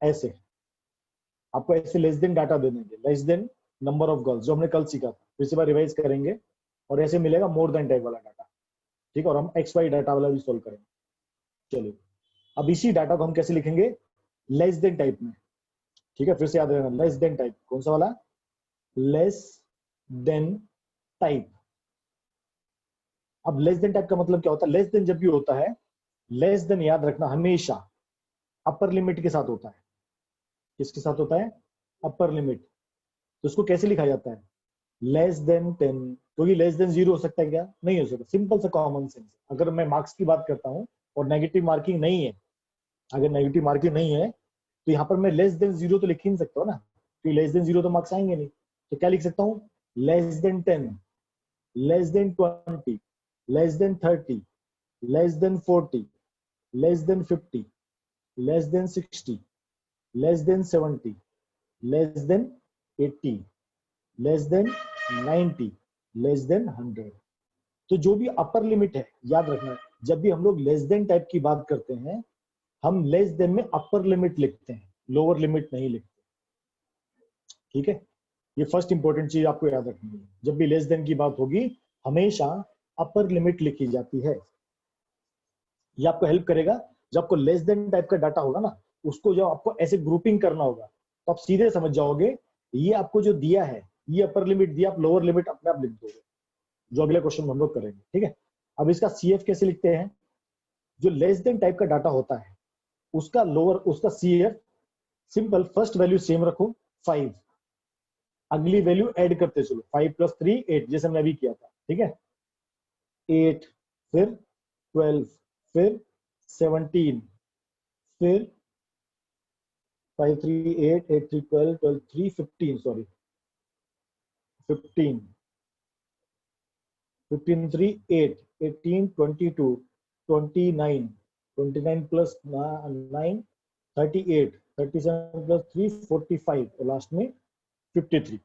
ऐसे आपको ऐसे लेस देन डाटा दे देंगे, less than number of girls, जो हमने कल सीखा था, फिर से बार रिवाइज करेंगे। और ऐसे मिलेगा मोर देन टाइप वाला डाटा। ठीक है, और हम एक्स वाई डाटा वाला भी सोल्व करेंगे। चलिए, अब इसी डाटा को हम कैसे लिखेंगे, लेस देन टाइप में। ठीक है, फिर से याद रखना, लेस देन टाइप कौन सा वाला, लेस देन टाइप। अब लेस देन टाइप का मतलब क्या होता है, लेस देन जब भी होता है, लेस देन याद रखना हमेशा अपर लिमिट के साथ होता है। किसके साथ होता है, अपर लिमिट। तो उसको कैसे लिखा जाता है, लेस देन 10। क्योंकि लेस देन 0 हो सकता है क्या, नहीं हो सकता। सिंपल सा कॉमन सेंस। अगर मैं मार्क्स की बात करता हूँ और नेगेटिव मार्किंग नहीं है, अगर नेगेटिव मार्किंग नहीं है तो यहाँ पर मैं लेस देन 0 तो लिख ही नहीं सकता ना, क्योंकि लेस देन 0 तो मार्क्स आएंगे नहीं। तो क्या लिख सकता हूँ, less than 10, less than 20, less than 30, less than 40, less than 50, less than 60, less than 70, less than 80, less than 90, less than 100। तो जो भी अपर लिमिट है, याद रखना, जब भी हम लोग लेस देन टाइप की बात करते हैं, हम लेस देन में अपर लिमिट लिखते हैं, लोअर लिमिट नहीं लिखते। ठीक है, ये फर्स्ट इंपॉर्टेंट चीज आपको याद रखनी है। जब भी लेस देन की बात होगी, हमेशा अपर लिमिट लिखी जाती है। ये आपको हेल्प करेगा। जब आपको लेस देन टाइप का डाटा होगा ना, उसको जब आपको ऐसे ग्रुपिंग करना होगा, तो आप सीधे समझ जाओगे ये आपको जो दिया है, ये अपर लिमिट दिया, आप लोअर लिमिट अपने आप लिख दोगे, जो अगले क्वेश्चन में हम लोग करेंगे। ठीक है, अब इसका सीएफ कैसे लिखते हैं, जो लेस देन टाइप का डाटा होता है उसका लोअर, उसका CF simple, first value same रखो 5, अगली वैल्यू ऐड करते चलो, 5 + 3 8, जैसे हमने अभी किया था। ठीक है, 8, फिर 12, फिर 17, फिर 5 3 8 8 3 12 12 3 15, सॉरी 15, 15 3 8 18 22 29 29 + 9 38 37 प्लस 3 45 और लास्ट में 53।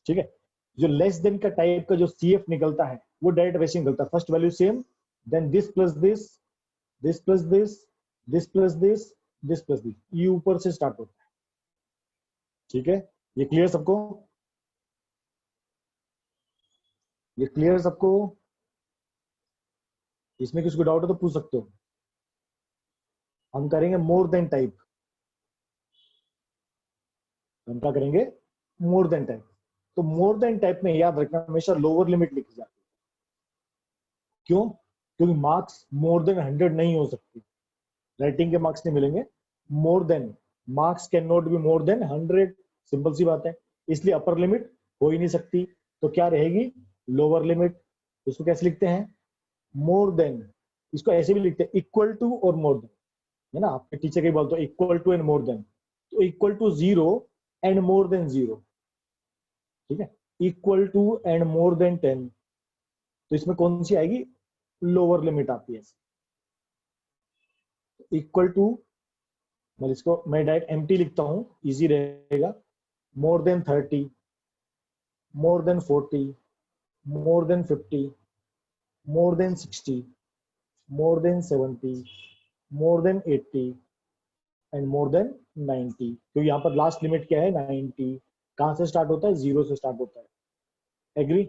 ठीक है, जो लेस देन का टाइप का जो CF निकलता है वो डायरेक्ट वैसे निकलता है, first value same, then this plus this, this plus this, this plus this, this plus this, ये ऊपर से स्टार्ट होता है। ठीक है, ये क्लियर सबको? ये क्लियर सबको? इसमें किसी को डाउट है तो पूछ सकते हो। हम करेंगे मोर देन टाइप। हम क्या करेंगे? More than type. तो मोर देन टाइप में याद रखना हमेशा लोअर लिमिट लिखी जाती है। क्यों? क्योंकि मार्क्स मोर देन 100 नहीं हो सकती, राइटिंग के मार्क्स नहीं मिलेंगे। More than, marks can not be more than 100, simple सी बात है। इसलिए अपर लिमिट हो ही नहीं सकती, तो क्या रहेगी? Lower limit. इसको कैसे लिखते हैं? More than. इसको ऐसे भी लिखते हैं, इक्वल टू और मोर देन, है ना? आपके टीचर के बोलते हो equal to and more than, तो equal to 0 and more than 0। ठीक है, equal to and more than 10, तो इसमें कौन सी आएगी? लोअर लिमिट आती है। इक्वल टू, मैं डायरेक्ट एम्प्टी लिखता हूं, इजी रहेगा। More than 30, more than 40, more than 50, more than 60, more than 70, more than 80 and more then 90। तो यहाँ पर लास्ट लिमिट क्या है? 90। कहां से स्टार्ट होता है? 0 से स्टार्ट होता है। एग्री?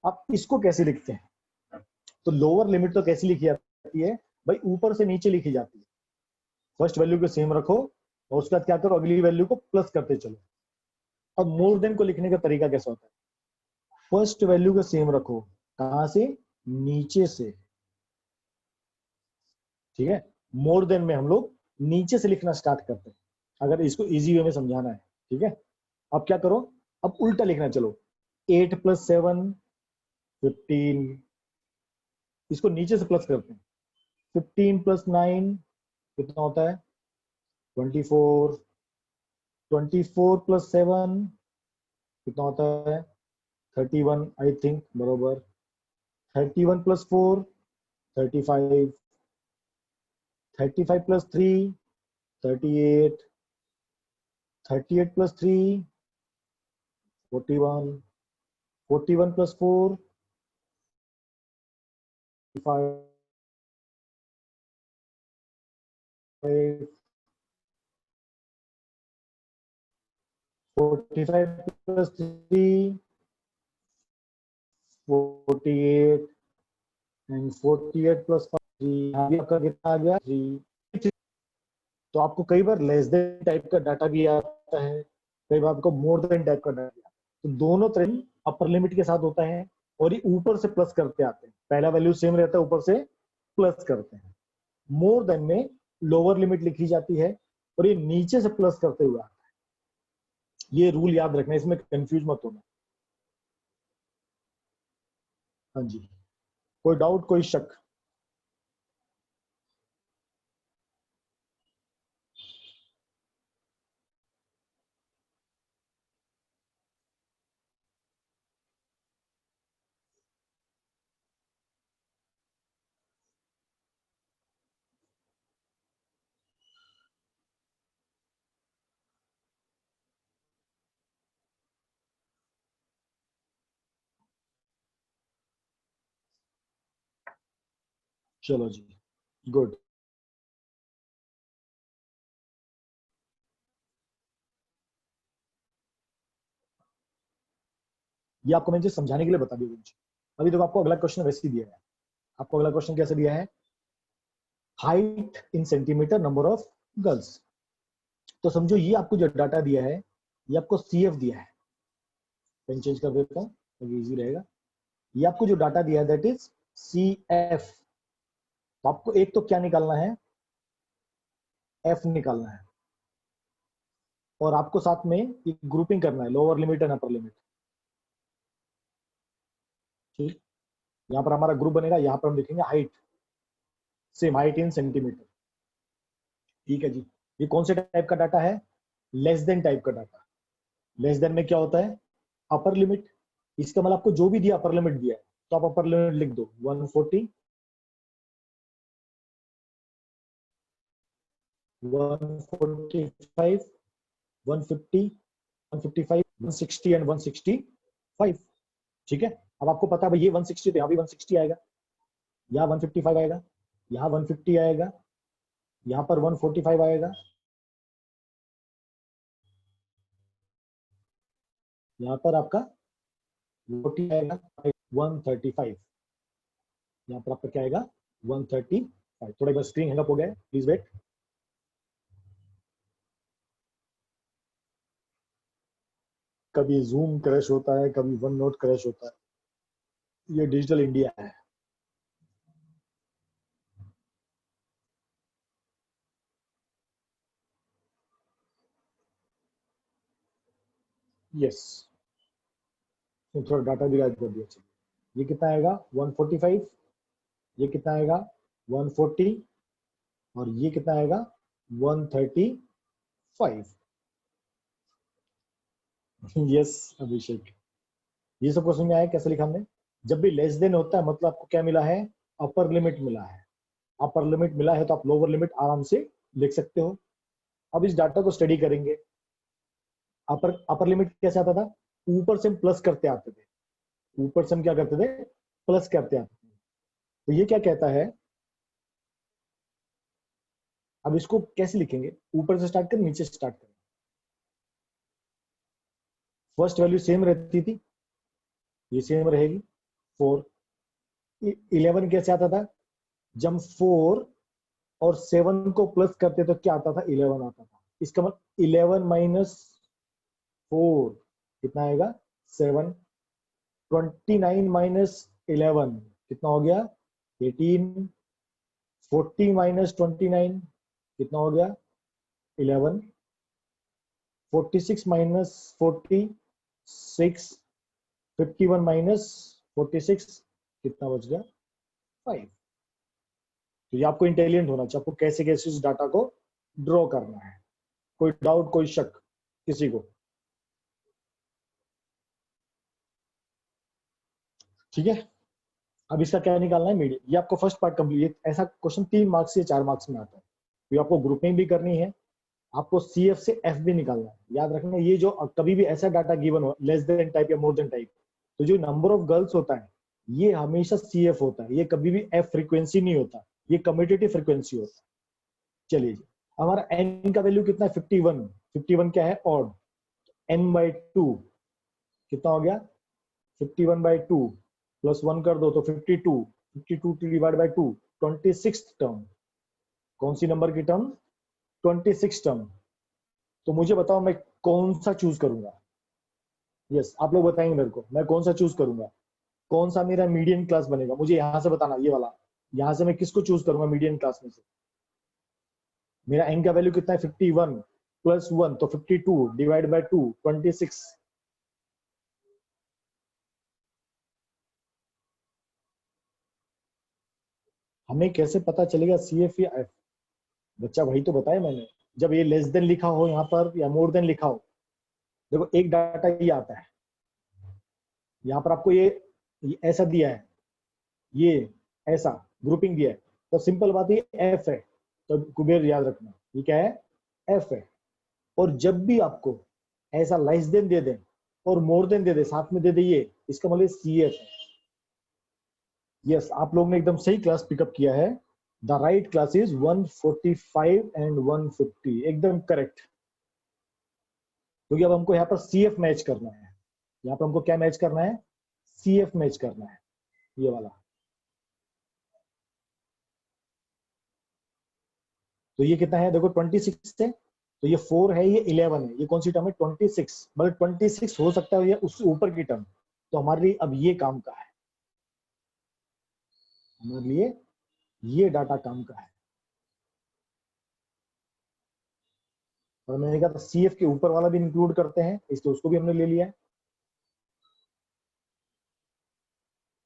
अब इसको कैसे लिखते हैं? तो लोअर लिमिट तो कैसी लिखी जाती है भाई? ऊपर से नीचे लिखी जाती है। फर्स्ट वैल्यू को सेम रखो और उसके बाद क्या करो? अगली वैल्यू को प्लस करते चलो। अब मोर देन को लिखने का तरीका कैसा होता है? फर्स्ट वैल्यू को सेम रखो, कहां से? नीचे से। ठीक है, मोर देन में हम लोग नीचे से लिखना स्टार्ट करते हैं, अगर इसको इजी वे में समझाना है। ठीक है, अब क्या करो? अब उल्टा लिखना चलो। 8 प्लस 7 15, इसको नीचे से प्लस करते हैं। 15 प्लस 9 कितना होता है? 24। 24 प्लस 7 कितना होता है? 31 आई थिंक, बरोबर। 31 plus 4 35, 35 plus 3 38, 38 plus 3 41, 41 plus 4 5, 45 plus 3 48 and 48 plus 5 आपका कितना आ गया? 3। तो आपको कई बार लेस देन टाइप का डाटा भी आता है, कई बार आपको मोर देन टाइप का डाटा। तो दोनों तरह अपर लिमिट के साथ होता है और ये ऊपर से प्लस करते आते हैं। पहला वैल्यू सेम रहता है, ऊपर से प्लस करते हैं। मोर देन में लोअर लिमिट लिखी जाती है और ये नीचे से प्लस करते हुए आता है। ये रूल याद रखना, इसमें कंफ्यूज मत होना। हाँ जी, कोई डाउट, कोई शक? चलो जी, गुड। ये आपको मैंने समझाने के लिए बता दिया कुछ। अभी तो आपको अगला क्वेश्चन वैसे ही दिया है। आपको अगला क्वेश्चन कैसे दिया है? Height in centimetre, number of girls. तो समझो ये आपको जो डाटा दिया है, ये आपको CF दिया है। पेन चेंज कर देता हूँ ताकि इजी रहेगा। ये आपको जो डाटा दिया है दैट इज CF। तो आपको एक तो क्या निकालना है? F निकालना है। और आपको साथ में एक ग्रुपिंग करना है, lower limit and upper limit. ठीक, यहाँ पर हमारा ग्रुप बनेगा, यहाँ पर हम लिखेंगे height, same height in centimetre. ठीक है जी। ये कौन से टाइप का डाटा है? लेस देन टाइप का डाटा। लेस देन में क्या होता है? Upper limit. इसका मतलब आपको जो भी दिया अपर लिमिट दिया है, तो आप अपर लिमिट लिख दो 140, 145, 150, 155, 160 एंड 165। ठीक है, अब आपको पता है भाई ये 160 तो यहाँ भी 160 आएगा, यहाँ 155 आएगा, यहाँ 150 आएगा, यहाँ पर 145 आएगा, यहाँ पर आपका 40 आएगा, 135, यहाँ पर आपका क्या आएगा 135। थोड़ा एक बार स्क्रीन हैंग अप हो गया है, प्लीज वेट। कभी जूम क्रैश होता है, कभी वन नोट क्रैश होता है, ये डिजिटल इंडिया है। यस, तो थोड़ा डाटा भी गायब कर दिया। चलिए, ये कितना आएगा 145, ये कितना आएगा 140, और ये कितना आएगा 135। यस अभिषेक, ये सब क्वेश्चन में आया, कैसे लिखा हमने? जब भी लेस देन होता है मतलब आपको क्या मिला है, अपर लिमिट मिला है। अपर लिमिट मिला है तो आप लोअर लिमिट आराम से लिख सकते हो। अब इस डाटा को स्टडी करेंगे। अपर लिमिट कैसे आता था, ऊपर से हम प्लस करते आते थे, ऊपर से हम क्या करते थे, प्लस करते आते थे। तो ये क्या कहता है, अब इसको कैसे लिखेंगे, ऊपर से स्टार्ट करें नीचे से स्टार्ट करें? फर्स्ट वैल्यू सेम रहती थी, ये सेम रहेगी 4। 11 कैसे आता था, जब 4 और 7 को प्लस करते तो क्या आता था, 11 आता था। इसका मतलब 11 माइनस 4 कितना आएगा 7। 29 माइनस 11 कितना हो गया 18। 40 माइनस 29 कितना हो गया 11। 46 माइनस 40 6। 51 माइनस 46 कितना बच गया 5। तो ये आपको इंटेलिजेंट होना चाहिए, आपको कैसे कैसे इस डाटा को ड्रॉ करना है। कोई डाउट, कोई शक किसी को? ठीक है, अब इसका क्या निकालना है, मीडियन। ये आपको फर्स्ट पार्ट कंप्लीट, ऐसा क्वेश्चन 3 मार्क्स से 4 मार्क्स में आता है। तो आपको ग्रुपिंग भी करनी है, आपको CF से F भी निकालना है। याद रखना, ये जो कभी भी ऐसा डाटा गिवन हो लेस देन टाइप या मोर देन टाइप, तो जो नंबर ऑफ गर्ल्स होता है ये हमेशा CF होता है, ये कभी भी F फ्रीक्वेंसी नहीं होता, ये कम्यूटेटिव फ्रीक्वेंसी होता है। चलिए जी, हमारा n का वैल्यू कितना है 51। 51 क्या है ऑड, n/2 कितना हो गया 51/2 प्लस 1 कर दो तो 52। 52 डिवाइड बाय 2 26 टर्म। कौन सी नंबर की टर्म, 26 टर्म। तो मुझे बताओ मैं कौन सा चूज करूंगा। यस, आप लोग बताएंगे मेरे को मैं कौन सा चूज करूंगा, कौन सा मेरा मीडियन क्लास बनेगा, मुझे यहां से बताना, ये वाला। यहां से मैं किसको चूज करूंगा मीडियन क्लास में से? मेरा n का वैल्यू कितना है 51 प्लस 1 तो 52 डिवाइड बाय 2 26। हमें कैसे पता चलेगा CF या F? बच्चा वही तो बताया मैंने, जब ये लेस देन लिखा हो यहाँ पर या मोर देन लिखा हो। देखो एक डाटा ये आता है, यहाँ पर आपको ये ऐसा दिया है, ये ऐसा ग्रुपिंग दिया है, तो सिंपल बात है F है। तो कुबेर याद रखना, ये क्या है F है। और जब भी आपको ऐसा लेस देन दे दे और मोर देन दे दे, साथ में दे दे ये, इसका मतलब CF है। यस, आप लोग ने एकदम सही क्लास पिकअप किया है। The right class is 145 and 150, एकदम करेक्ट। क्योंकि अब हमको यहाँ पर CF मैच करना है, यहाँ पर हमको क्या मैच करना है, CF मैच करना है, ये वाला। तो ये कितना है देखो 26 है, तो ये 4 है, ये 11 है, ये कौन सी टर्म है 26। मतलब 26 हो सकता है ये उससे ऊपर की टर्म। तो हमारे लिए अब ये काम का है, हमारे लिए ये डाटा काम का है। और मैंने कहा था CF के ऊपर वाला भी इंक्लूड करते हैं, इसलिए उसको भी हमने ले लिया है।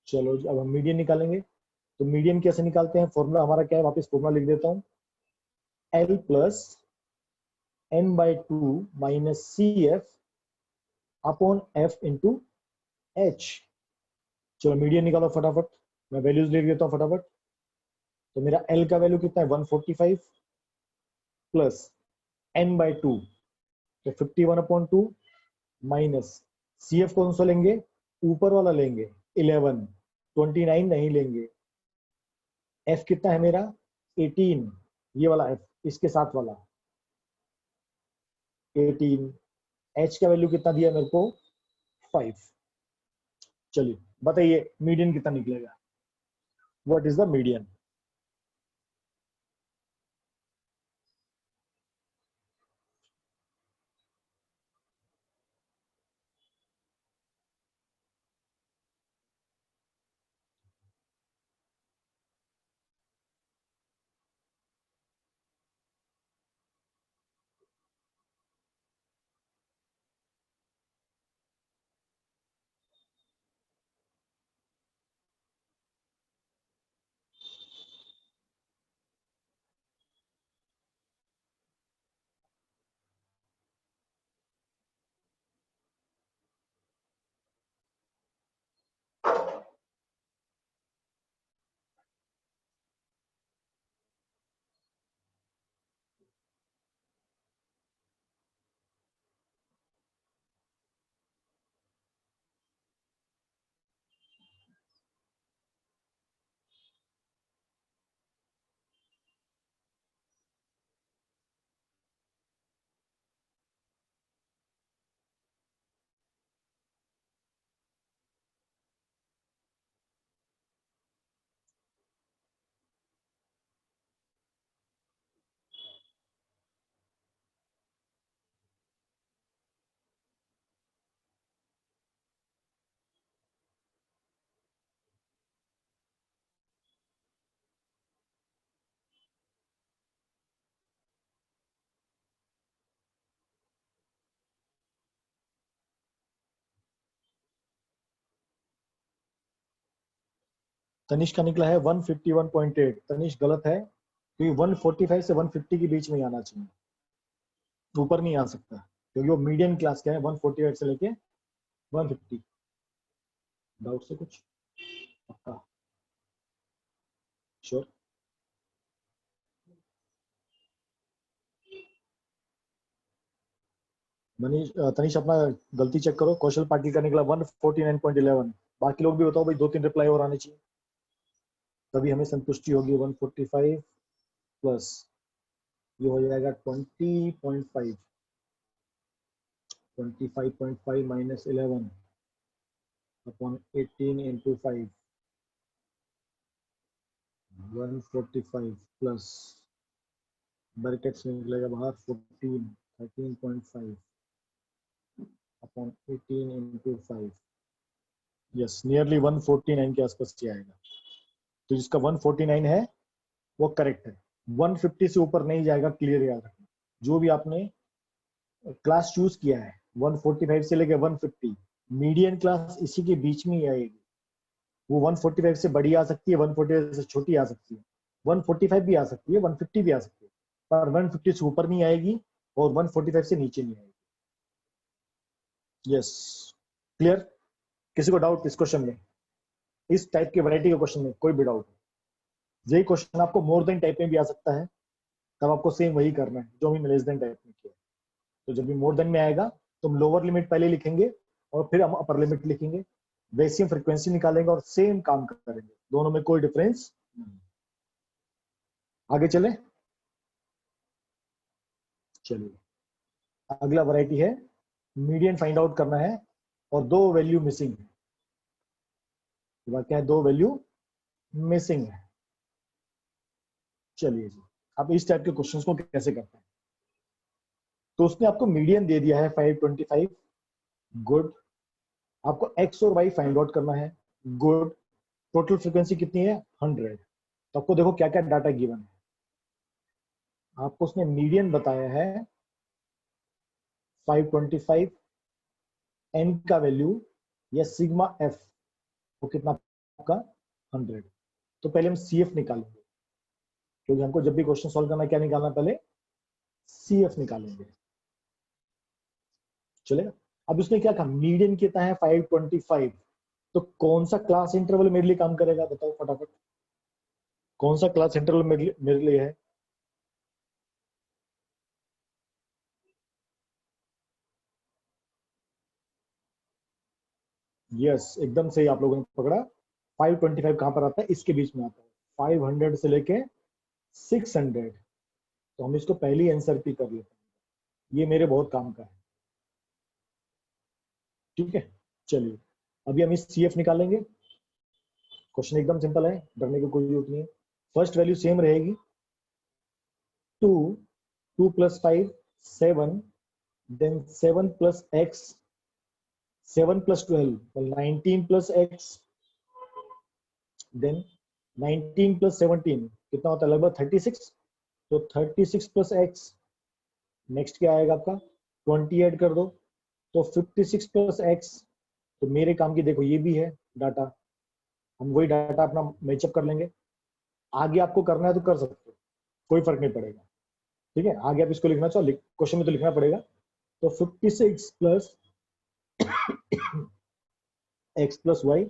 चलो अब हम मीडियन निकालेंगे। तो मीडियन कैसे निकालते हैं, फॉर्मूला हमारा क्या है, वापस फॉर्मूला लिख देता हूँ, L plus n/2 minus CF upon F into H। चलो मीडियन निकालो फटाफट, मैं वैल्यूज लिख देता हूँ फटाफट। तो मेरा L का वैल्यू कितना है 145, प्लस n/2, तो 51/2 माइनस CF कौन सा लेंगे, ऊपर वाला लेंगे 11, 29 नहीं लेंगे। F कितना है मेरा 18, ये वाला F, इसके साथ वाला 18। H का वैल्यू कितना दिया मेरे को 5। चलिए बताइए मीडियन कितना निकलेगा, what is the median. Tanishk का निकला है 151.8, तनिष्क गलत है, तो ये 145 से 150 के बीच में ही आना चाहिए, ऊपर नहीं आ सकता, क्योंकि वो मीडियम क्लास का है 148 से लेके 150। डाउट से कुछ पक्का श्योर। मनीष तनिष अपना गलती चेक करो, कौशल पाटिल का निकला 149.11। बाकी लोग भी बताओ भाई, 2-3 रिप्लाई और आने चाहिए, तभी हमें संतुष्टि होगी। 145 प्लस ये हो जाएगा 20.5, 25.5 minus 11 upon 18 into 5, 145 plus brackets में निकलेगा बाहर 14, 13.5 अपॉन 18 इंटू 5, यस नियरली 149 के आसपास ही आएगा। तो जिसका 149 है वो करेक्ट है, 150 से ऊपर नहीं जाएगा, क्लियर याद रखना। जो भी आपने क्लास चूज किया है 145 से लेकर 150, मीडियन क्लास इसी के बीच में ही आएगी। वो 145 से बड़ी आ सकती है, 145 से छोटी आ सकती है, 145 भी आ सकती है, 150 भी आ सकती है, पर 150 से ऊपर नहीं आएगी और 145 से नीचे नहीं आएगी। Yes clear. किसी को डाउट इस क्वेश्चन में, इस टाइप के वैरायटी के क्वेश्चन में कोई भी डाउट? यही क्वेश्चन आपको मोर देन टाइप में भी आ सकता है, तब आपको सेम वही करना है जो हमने लेस देन टाइप में किया। तो जब भी मोर देन में आएगा तो हम लोअर लिमिट पहले लिखेंगे और फिर हम अपर लिमिट लिखेंगे, वैसे हम फ्रीक्वेंसी निकालेंगे और सेम काम करेंगे, दोनों में कोई डिफरेंस नहीं। आगे चले, चलिए अगला वैरायटी है मीडियन फाइंड आउट करना है और दो वैल्यू मिसिंग है। क्या है, दो वैल्यू मिसिंग है। चलिए जी, अब इस टाइप के क्वेश्चंस को कैसे करते हैं। तो उसने आपको मीडियन दे दिया है 525, गुड। आपको एक्स और वाई फाइंड आउट करना है, गुड। टोटल फ्रीक्वेंसी कितनी है 100। तो आपको देखो क्या क्या डाटा गिवन है। आपको उसने मीडियन बताया है 525, एन का वैल्यू या सिग्मा एफ वो कितना आपका 100। तो पहले हम सी एफ निकालेंगे, क्योंकि हमको जब भी क्वेश्चन सॉल्व करना क्या निकालना, पहले सी एफ निकालेंगे। चलेगा। अब उसने क्या कहा, मीडियन कितना है 525, तो कौन सा क्लास इंटरवल मेरे लिए काम करेगा, बताओ फटाफट। कौन सा क्लास इंटरवल मेरे लिए है, यस, एकदम सही आप लोगों ने पकड़ा। 525 कहाँ पर आता है? इसके बीच में आता है, 500 से लेके 600। तो हम इसको पहली आंसर की कर लेते हैं, ये मेरे बहुत काम का है। ठीक है, चलिए अभी हम इस CF निकालेंगे। क्वेश्चन एकदम सिंपल है, डरने की कोई जरूरत नहीं है। फर्स्ट वैल्यू सेम रहेगी, 2, 2 + 5 7, देन 7 + x, 7 + 12 19 + x, देन 19 + 17 कितना होता है? लगभग 36। तो 36 + x, नेक्स्ट क्या आएगा आपका? 20 ऐड कर दो, तो 56 + x। तो मेरे काम की देखो ये भी है डाटा, हम वही डाटा अपना मैचअप कर लेंगे। आगे आपको करना है तो कर सकते हो, कोई फर्क नहीं पड़ेगा। ठीक है, आगे आप इसको लिखना चाहो, क्वेश्चन में तो लिखना पड़ेगा। तो 56 + x + y,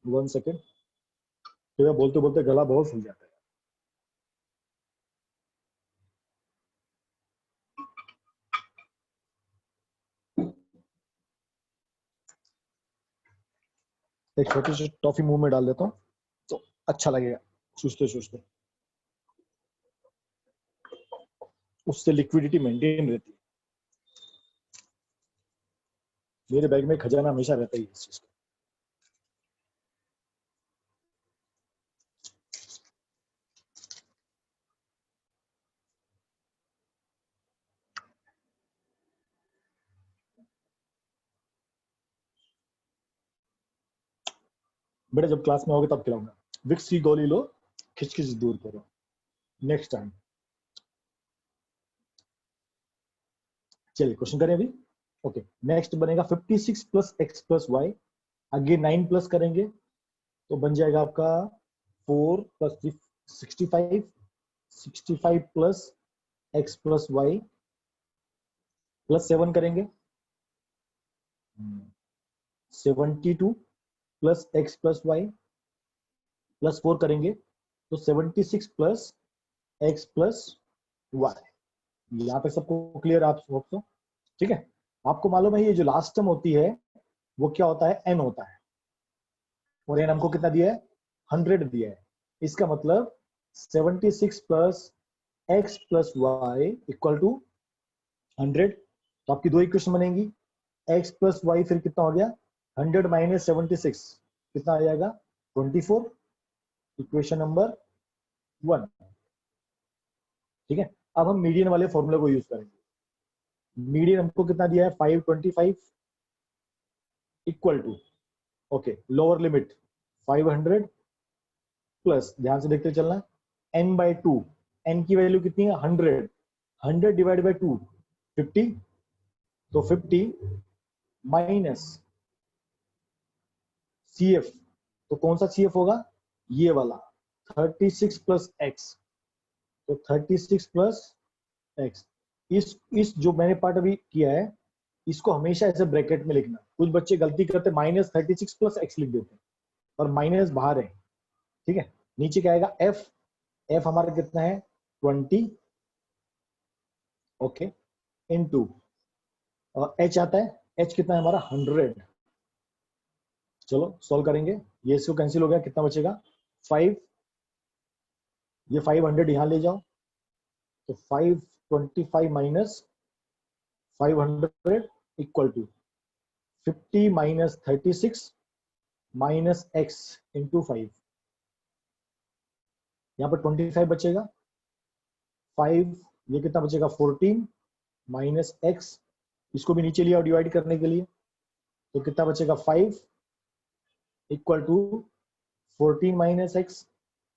1 सेकेंड, तो बोलते बोलते गला बहुत फूल जाता है। एक छोटी सी टॉफी मुंह में डाल देता हूँ तो अच्छा लगेगा सोचते सोचते, उससे लिक्विडिटी मेंटेन रहती है। मेरे बैग में खजाना हमेशा रहता ही है इस चीज का। बेटा जब क्लास में होगे तब खिलाऊंगा। विक्स की गोली लो, खिचखिच दूर करो, नेक्स्ट टाइम। चलिए क्वेश्चन करें अभी। ओके, नेक्स्ट बनेगा 56 + x + y, आगे 9 प्लस करेंगे तो बन जाएगा आपका 4 + 3 65, 65 + x + y +7 करेंगे, 72 + x + y +4 करेंगे तो 76 + x + y। यहाँ पे सबको क्लियर आप सबको? ठीक है, आपको मालूम है ये जो लास्ट टर्म होती है वो क्या होता है? n होता है, और n हमको कितना दिया है? 100 दिया है। इसका मतलब 76 + x + y = 100। तो आपकी दो इक्वेशन बनेंगी, x + y फिर कितना हो गया? 100 - 76 कितना आ जाएगा? 24, इक्वेशन नंबर 1। ठीक है, अब हम मीडियन वाले फॉर्मूले को यूज करेंगे। मीडियन हमको कितना दिया है? 525 = ओके, लोअर लिमिट 500 प्लस, ध्यान से देखते चलना, n/2। n की वैल्यू कितनी है? 100। 100 डिवाइड बाई 2 50। तो 50 माइनस CF, तो कौन सा CF होगा? ये वाला 36 + x। तो 36 + x, इस जो मैंने पार्ट अभी किया है इसको हमेशा ऐसे ब्रैकेट में लिखना। कुछ बच्चे गलती करते -36 + x लिख देते हैं और माइनस बाहर है। ठीक है, नीचे क्या आएगा? f, f हमारा कितना है? 20, ओके, इनटू h आता है, h कितना है हमारा? 100। चलो सॉल्व करेंगे, ये इसको कैंसिल हो गया, कितना बचेगा? 5, ये 500 यहां ले जाओ, तो 525 minus 500 = 50 minus 36 minus x into 5। यहाँ पर 25 बचेगा, 5, ये कितना बचेगा? 14 माइनस x, इसको भी नीचे लिया और डिवाइड करने के लिए, तो कितना बचेगा? 5 = 14 माइनस x।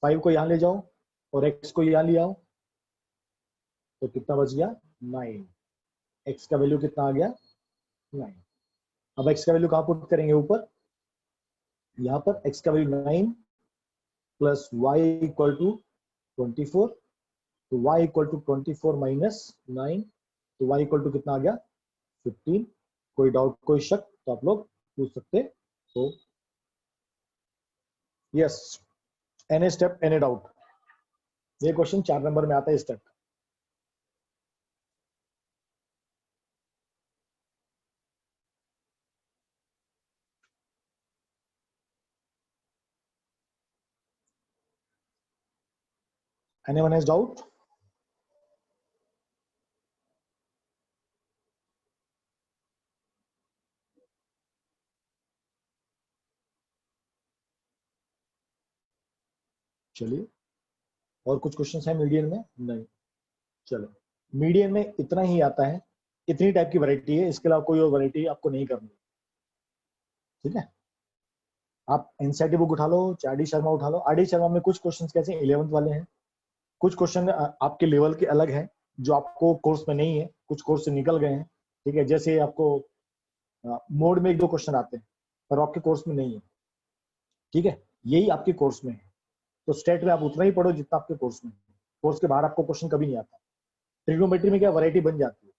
5 को यहाँ ले जाओ और x को यहाँ ले आओ, तो कितना बच गया? 9। x का वैल्यू कितना आ गया? 9। अब x का वैल्यू कहाँ पुट करेंगे? ऊपर, यहाँ पर x का वैल्यू 9 प्लस y = 24। तो y = 24 माइनस 9, तो y = कितना आ गया? 15। कोई डाउट, कोई शक तो आप लोग पूछ सकते हो। Yes, any step any doubt, ये क्वेश्चन 4 नंबर में आता है स्टेप। Anyone has doubt? चलिए, और कुछ क्वेश्चन है मीडियन में? नहीं। चलो, मीडियन में इतना ही आता है, इतनी टाइप की वैरायटी है, इसके अलावा कोई और वैरायटी आपको नहीं करनी। ठीक है, आप एनसीईआरटी बुक उठा लो, आर.डी. शर्मा उठा लो। आर.डी. शर्मा में कुछ क्वेश्चंस कैसे 11th वाले हैं, कुछ क्वेश्चन आपके लेवल के अलग हैं जो आपको कोर्स में नहीं है, कुछ कोर्स से निकल गए हैं। ठीक है, जैसे आपको मोड में 1-2 क्वेश्चन आते हैं पर आपके कोर्स में नहीं है। ठीक है, यही आपके कोर्स में है। तो स्टेट में आप उतना ही पढ़ो जितना आपके कोर्स में है, कोर्स के बाहर आपको क्वेश्चन कभी नहीं आता। ट्रिग्नोमेट्री में क्या वैरायटी बन जाती है,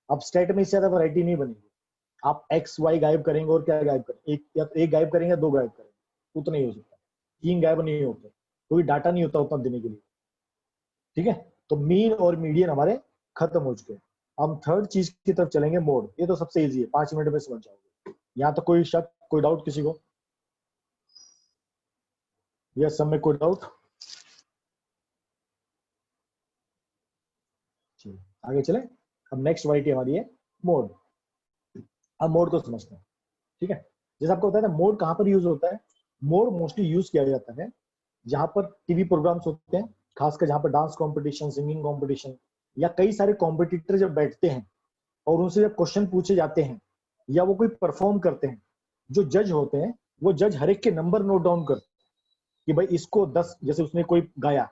अब स्टेट में इससे ज्यादा वैरायटी नहीं बनेगी। आप एक्स वाई गायब करेंगे और क्या गायब करेंगे, एक या तो एक गायब करेंगे या 2 गायब करेंगे, उतना ही हो सकता है। 3 गायब नहीं होते, कोई डाटा नहीं होता उतना देने के लिए। ठीक है, तो मीन और मीडियन हमारे खत्म हो चुके हैं। हम थर्ड चीज की तरफ चलेंगे, मोड। ये तो सबसे इजी है, 5 मिनट में समझ जाओगे। यहाँ तो कोई शक, कोई डाउट किसी को? या सब में कोई डाउट? आगे चले। अब नेक्स्ट वैरायटी हमारी है मोड। अब मोड को समझते हैं। ठीक है, जैसे आपको बताया था मोड कहाँ पर यूज होता है। मोड मोस्टली यूज किया जाता है जहां पर टीवी प्रोग्राम्स होते हैं, खासकर जहां पर डांस कंपटीशन, सिंगिंग कंपटीशन, या कई सारे कॉम्पिटिटर जब बैठते हैं और उनसे जब क्वेश्चन पूछे जाते हैं या वो कोई परफॉर्म करते हैं, जो जज होते हैं वो जज हर एक के नंबर नोट डाउन करते हैं कि भाई इसको 10, जैसे उसने कोई गाया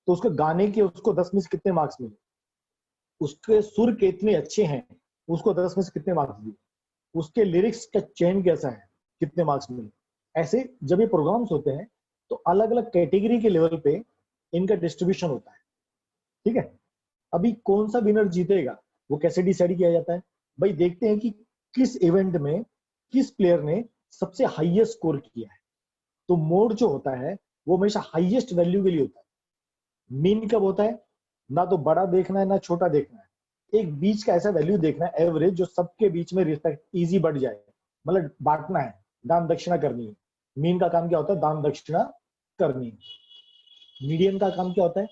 तो उसके गाने के उसको 10 में से कितने मार्क्स मिले, उसके सुर कितने अच्छे हैं उसको 10 में से कितने मार्क्स दिए, उसके लिरिक्स का चयन कैसा है कितने मार्क्स मिले। ऐसे जब ये प्रोग्राम्स होते हैं तो अलग अलग कैटेगरी के लेवल पे इनका डिस्ट्रीब्यूशन होता है। ठीक है, अभी कौन सा विनर जीतेगा वो कैसे डिसाइड किया जाता है? भाई देखते हैं कि किस इवेंट में किस प्लेयर ने सबसे हाईएस्ट स्कोर किया है। तो मोड जो होता है वो हमेशा हाईएस्ट वैल्यू के लिए होता है। मीन कब होता है? ना तो बड़ा देखना है ना छोटा देखना है, एक बीच का ऐसा वैल्यू देखना है, एवरेज, जो सबके बीच में रिस्पेक्ट इजी बढ़ जाए, मतलब बांटना है, दान दक्षिणा करनी है। मीन का काम क्या होता है? दान दक्षिणा करनी है। मीडियन का काम क्या होता है?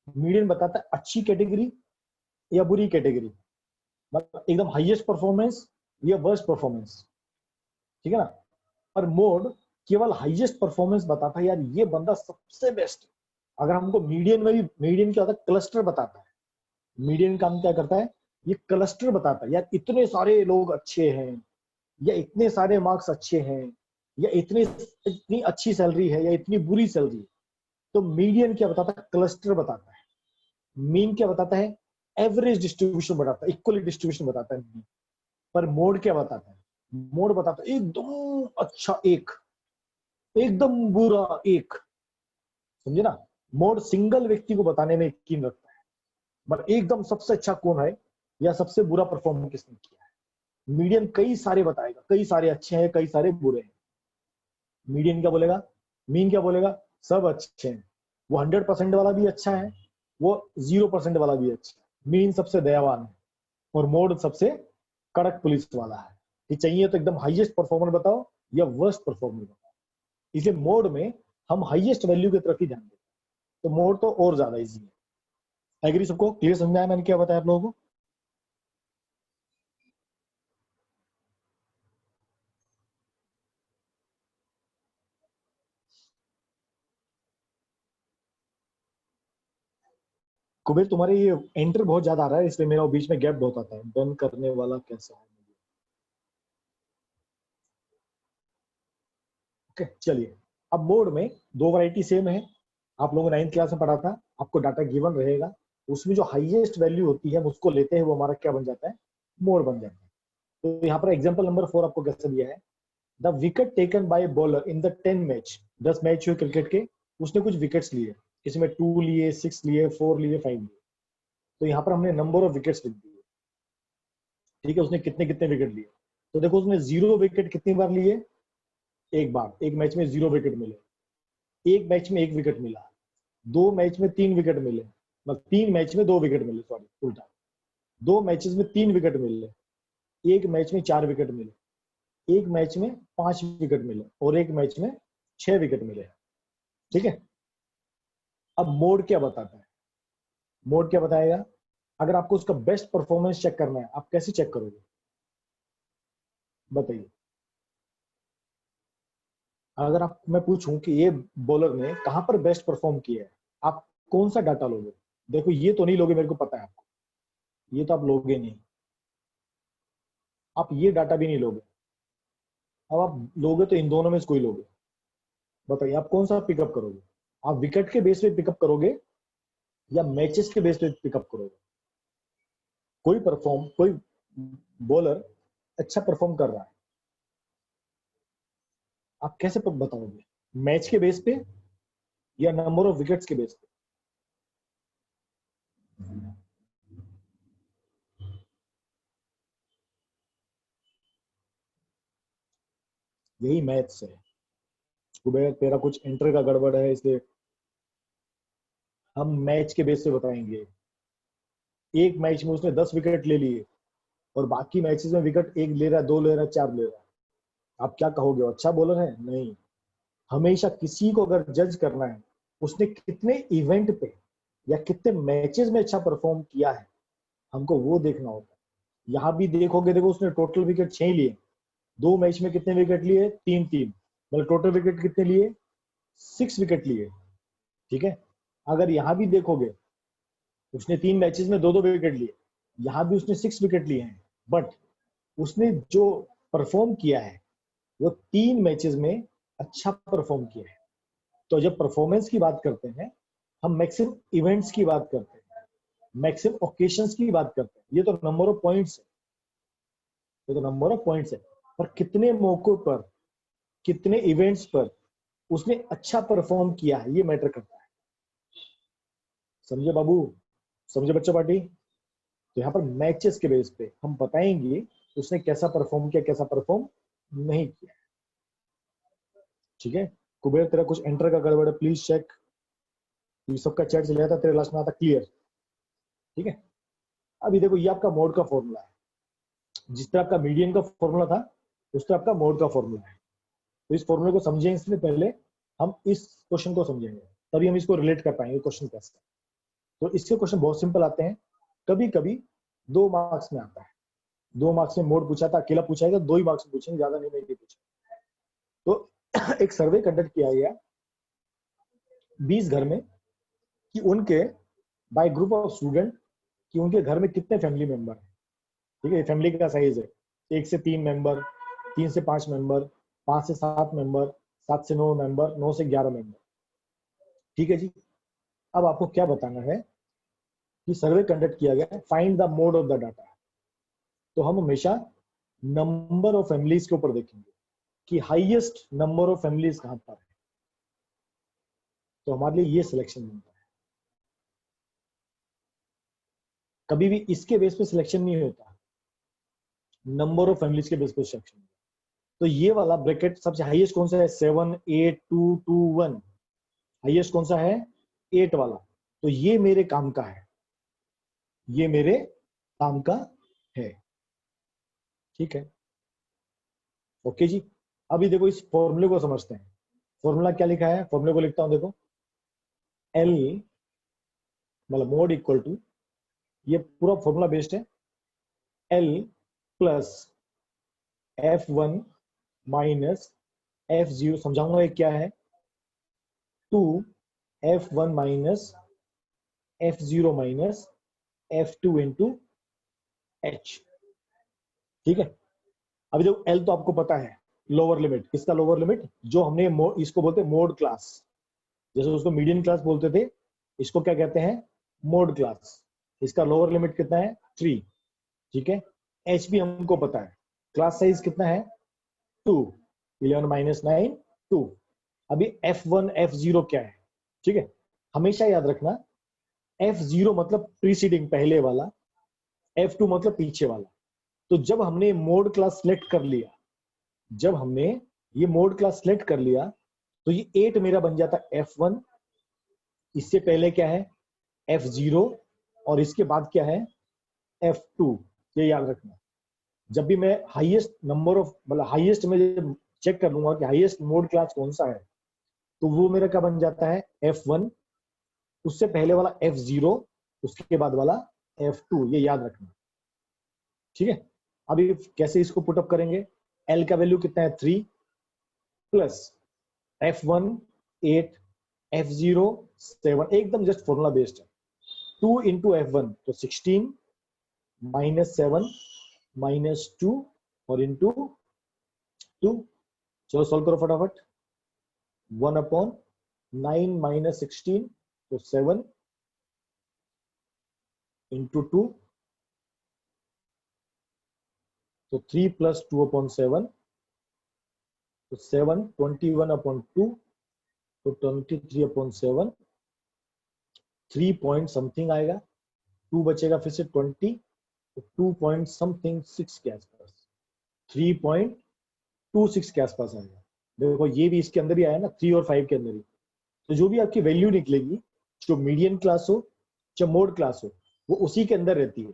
मीडियन बताता है अच्छी कैटेगरी या बुरी कैटेगरी, मतलब एकदम हाईएस्ट परफॉर्मेंस या वर्स्ट परफॉर्मेंस। ठीक है ना, और मोड केवल हाईएस्ट परफॉर्मेंस बताता है, यार ये बंदा सबसे बेस्ट। अगर हमको मीडियन में भी, मीडियन क्या होता है? क्लस्टर बताता है। मीडियन काम क्या करता है? ये क्लस्टर बताता है, यार इतने सारे लोग अच्छे हैं, या इतने सारे मार्क्स अच्छे हैं, या इतनी अच्छी सैलरी है या इतनी बुरी सैलरी है। तो मीडियन क्या बताता है? क्लस्टर बताता है। मीन क्या बताता है? एवरेज डिस्ट्रीब्यूशन बताता है, इक्वली डिस्ट्रीब्यूशन बताता है। पर मोड क्या बताता है? मोड बताता है एकदम अच्छा एक, एकदम बुरा एक। समझे ना, मोड सिंगल व्यक्ति को बताने में यकीन रखता है, बट एकदम सबसे अच्छा कौन है या सबसे बुरा परफॉर्म किसने किया है। मीडियन कई सारे बताएगा, कई सारे अच्छे हैं कई सारे बुरे हैं। मीडियन क्या बोलेगा? मीन क्या बोलेगा? सब अच्छे हैं। वो 100% वाला भी अच्छा है, वो 0% वाला भी अच्छा है। मीन सबसे दयावान है और मोड सबसे कड़क पुलिस वाला है कि चाहिए तो एकदम हाईएस्ट परफॉर्मर बताओ या वर्स्ट परफॉर्मर बताओ। इसलिए मोड में हम हाईएस्ट वैल्यू की तरफ ही ध्यान देते हैं। तो मोड तो और ज्यादा इजी है। एग्री? सबको क्लियर समझाया मैंने क्या बताया आप लोगों को? कुबेर तुम्हारे ये एंटर बहुत ज्यादा आ रहा है, इसलिए मेरा बीच में गैप बहुत आता है। डन करने वाला कैसा है? ओके चलिए, अब मोड में 2 वैरायटी सेम है। आप लोगों ने 9th क्लास में पढ़ा था, आपको डाटा गिवन रहेगा, उसमें जो हाईएस्ट वैल्यू होती है हम उसको लेते हैं, वो हमारा क्या बन जाता है? मोड बन जाता है। तो यहाँ पर एग्जांपल नंबर 4 आपको कैसे दिया है? The wicket taken by bowler in the 10 match, 10 match हुए क्रिकेट के, उसने कुछ विकेट्स लिए, इसमें 2 लिए, 6 लिए, 4 लिए, 5 लिए। तो यहाँ पर हमने नंबर ऑफ विकेट्स लिख दिए। ठीक है, उसने कितने कितने विकेट लिए? तो देखो उसने 0 विकेट कितनी बार लिए? एक बार, एक मैच में 0 विकेट मिले। एक मैच में 1 विकेट मिला। 2 मैच में 3 विकेट मिले, मतलब 3 मैच में 2 विकेट मिले, सॉरी उल्टा। 2 मैचेस में 3 विकेट मिले, एक मैच में 4 विकेट मिले, एक मैच में 5 विकेट मिले और एक मैच में 6 विकेट मिले। ठीक है, अब मोड क्या बताता है? मोड क्या बताएगा? अगर आपको उसका बेस्ट परफॉर्मेंस चेक करना है, आप कैसे चेक करोगे बताइए? अगर आप मैं पूछूं कि ये बॉलर ने कहां पर बेस्ट परफॉर्म किया है, आप कौन सा डाटा लोगे? देखो ये तो नहीं लोगे, मेरे को पता है आपको, ये तो आप लोगे नहीं, आप ये डाटा भी नहीं लोगे। अब आप लोगे तो इन दोनों में से कोई लोगे, बताइए आप कौन सा पिकअप करोगे? आप विकेट के बेस पे पिकअप करोगे या मैचेस के बेस पे पिकअप करोगे? कोई बॉलर अच्छा परफॉर्म कर रहा है, आप कैसे बताओगे? मैच के बेस पे या नंबर ऑफ विकेट्स के बेस पे? यही मैथ्स है कुबेर, तेरा कुछ एंटर का गड़बड़ है, इसलिए हम मैच के बेस पे बताएंगे। एक मैच में उसने 10 विकेट ले लिए और बाकी मैचेस में विकेट एक ले रहा है, दो ले रहा है, चार ले रहा है, आप क्या कहोगे? अच्छा बॉलर है? नहीं। हमेशा किसी को अगर जज करना है, उसने कितने इवेंट पे या कितने मैचेस में अच्छा परफॉर्म किया है, हमको वो देखना होता है। यहाँ भी देखोगे, देखो उसने टोटल विकेट 6 लिए, 2 मैच में कितने विकेट लिए? 3-3, मतलब टोटल विकेट कितने लिए? 6 विकेट लिए, ठीक है। अगर यहाँ भी देखोगे, उसने 3 मैचेस में 2-2 विकेट लिए, यहाँ भी उसने 6 विकेट लिए हैं, बट उसने जो परफॉर्म किया है वो 3 मैचेस में अच्छा परफॉर्म किया है। तो जब परफॉर्मेंस की बात करते हैं, हम मैक्सिमम इवेंट्स की बात करते हैं, मैक्सिमम ओकेशंस की बात करते हैं, ये तो नंबर ऑफ पॉइंट्स है, ये तो नंबर ऑफ पॉइंट्स है। पर कितने मौकों पर, कितने इवेंट्स पर उसने अच्छा परफॉर्म किया है, ये मैटर करता है। समझे बाबू? समझे बच्चों पार्टी? तो यहाँ पर मैचेस के बेस पे हम बताएंगे उसने कैसा परफॉर्म किया, कैसा परफॉर्म नहीं किया, ठीक है। कुबेर तेरा कुछ एंटर का गड़बड़ है, प्लीज चेक। ये सबका चैट चला जाता, तेरे लास्ट में आता क्लियर, ठीक है। अभी देखो ये आपका मोड का फॉर्मूला है, जिस तरह आपका मीडियन का फॉर्मूला था उस तरह आपका मोड का फॉर्मूला है। तो इस फॉर्मूले को समझें, इससे पहले हम इस क्वेश्चन को समझेंगे, तभी हम इसको रिलेट कर पाएंगे क्वेश्चन कैसे। तो इसके क्वेश्चन बहुत सिंपल आते हैं, कभी कभी 2 मार्क्स में आता है। 2 मार्क्स में मोड पूछा था, अकेला पूछाएगा, 2 ही मार्क्स में पूछेंगे, ज्यादा नहीं पूछेंगे। तो एक सर्वे कंडक्ट किया गया 20 घर में कि उनके बाय ग्रुप ऑफ स्टूडेंट कि उनके घर में कितने फैमिली मेंबर हैं, ठीक है। फैमिली का साइज है 1 से 3 मेंबर, 3 से 5 मेंबर, 5 से 7 मेंबर, 7 से 9 मेंबर, 9 से 11 मेंबर, ठीक है जी। अब आपको क्या बताना है कि सर्वे कंडक्ट किया गया, find the mode of the data. तो हम हमेशा नंबर ऑफ फैमिलीज के ऊपर देखेंगे कि हाईएस्ट नंबर ऑफ फैमिलीज कहां पर है, तो हमारे लिए ये सिलेक्शन बनता है। कभी भी इसके बेस पे सिलेक्शन नहीं होता, नंबर ऑफ फैमिलीज के बेस पे सिलेक्शन। तो ये वाला ब्रैकेट सबसे हाईएस्ट कौन सा है? 7 8 2 2 1, हाईएस्ट कौन सा है? 8 वाला। तो ये मेरे काम का है, ये मेरे काम का है, ठीक है। ओके जी। अभी देखो इस फॉर्मूले को समझते हैं। फॉर्मूला क्या लिखा है? फॉर्मूले को लिखता हूं, देखो एल मतलब मोड इक्वल टू, ये पूरा फॉर्मूला बेस्ड है, L plus F1 minus F0, समझाऊंगा ये क्या है, 2 F1 minus F0 minus F2 into H, ठीक है। अभी देखो L तो आपको पता है, लोअर लिमिट। किसका लोअर लिमिट? जो हमने इसको बोलते हैं मोड क्लास, जैसे उसको मीडियन क्लास बोलते थे, इसको क्या कहते हैं? Mode class. इसका लोअर लिमिट कितना है? 3, ठीक है। H भी हमको पता है, क्लास साइज कितना है? 2, 11 माइनस 9 2। अभी F1 F0 क्या है? ठीक है, हमेशा याद रखना, F0 मतलब प्रीसीडिंग पहले वाला, F2 मतलब पीछे वाला। तो जब हमने मोड क्लास सिलेक्ट कर लिया, जब हमने ये मोड क्लास सिलेक्ट कर लिया, तो ये 8 मेरा बन जाता F1, इससे पहले क्या है? F0, और इसके बाद क्या है? F2। ये याद रखना, जब भी मैं हाईएस्ट नंबर ऑफ मतलब हाईएस्ट में चेक कर लूंगा कि हाईएस्ट मोड क्लास कौन सा है, तो वो मेरा क्या बन जाता है? F1, उससे पहले वाला F0, उसके बाद वाला F2, ये याद रखना, ठीक है। अभी कैसे इसको पुटअप करेंगे, L का वैल्यू कितना है 3 प्लस F1 8 F0 7, एकदम जस्ट फॉर्मूला बेस्ड है। 2 इंटू F1 तो 16 माइनस 7 माइनस 2 और इंटू 2। चलो सॉल्व करो फटाफट। 1 अपॉन 9 माइनस 16 तो 7 इंटू 2 तो 3 प्लस 2 अपॉन 7 तो 7 21 अपॉन 2 तो 23 अपॉन 7, 3 पॉइंट समथिंग आएगा, 2 बचेगा फिर से 20 तो 2 पॉइंट समथिंग 6 के आसपास, 3.26 के आसपास आएगा। देखो ये भी इसके अंदर ही आया ना, 3 और 5 के अंदर ही। तो जो भी आपकी वैल्यू निकलेगी, जो मीडियन क्लास हो चाहे मोड क्लास हो, वो उसी के अंदर रहती है।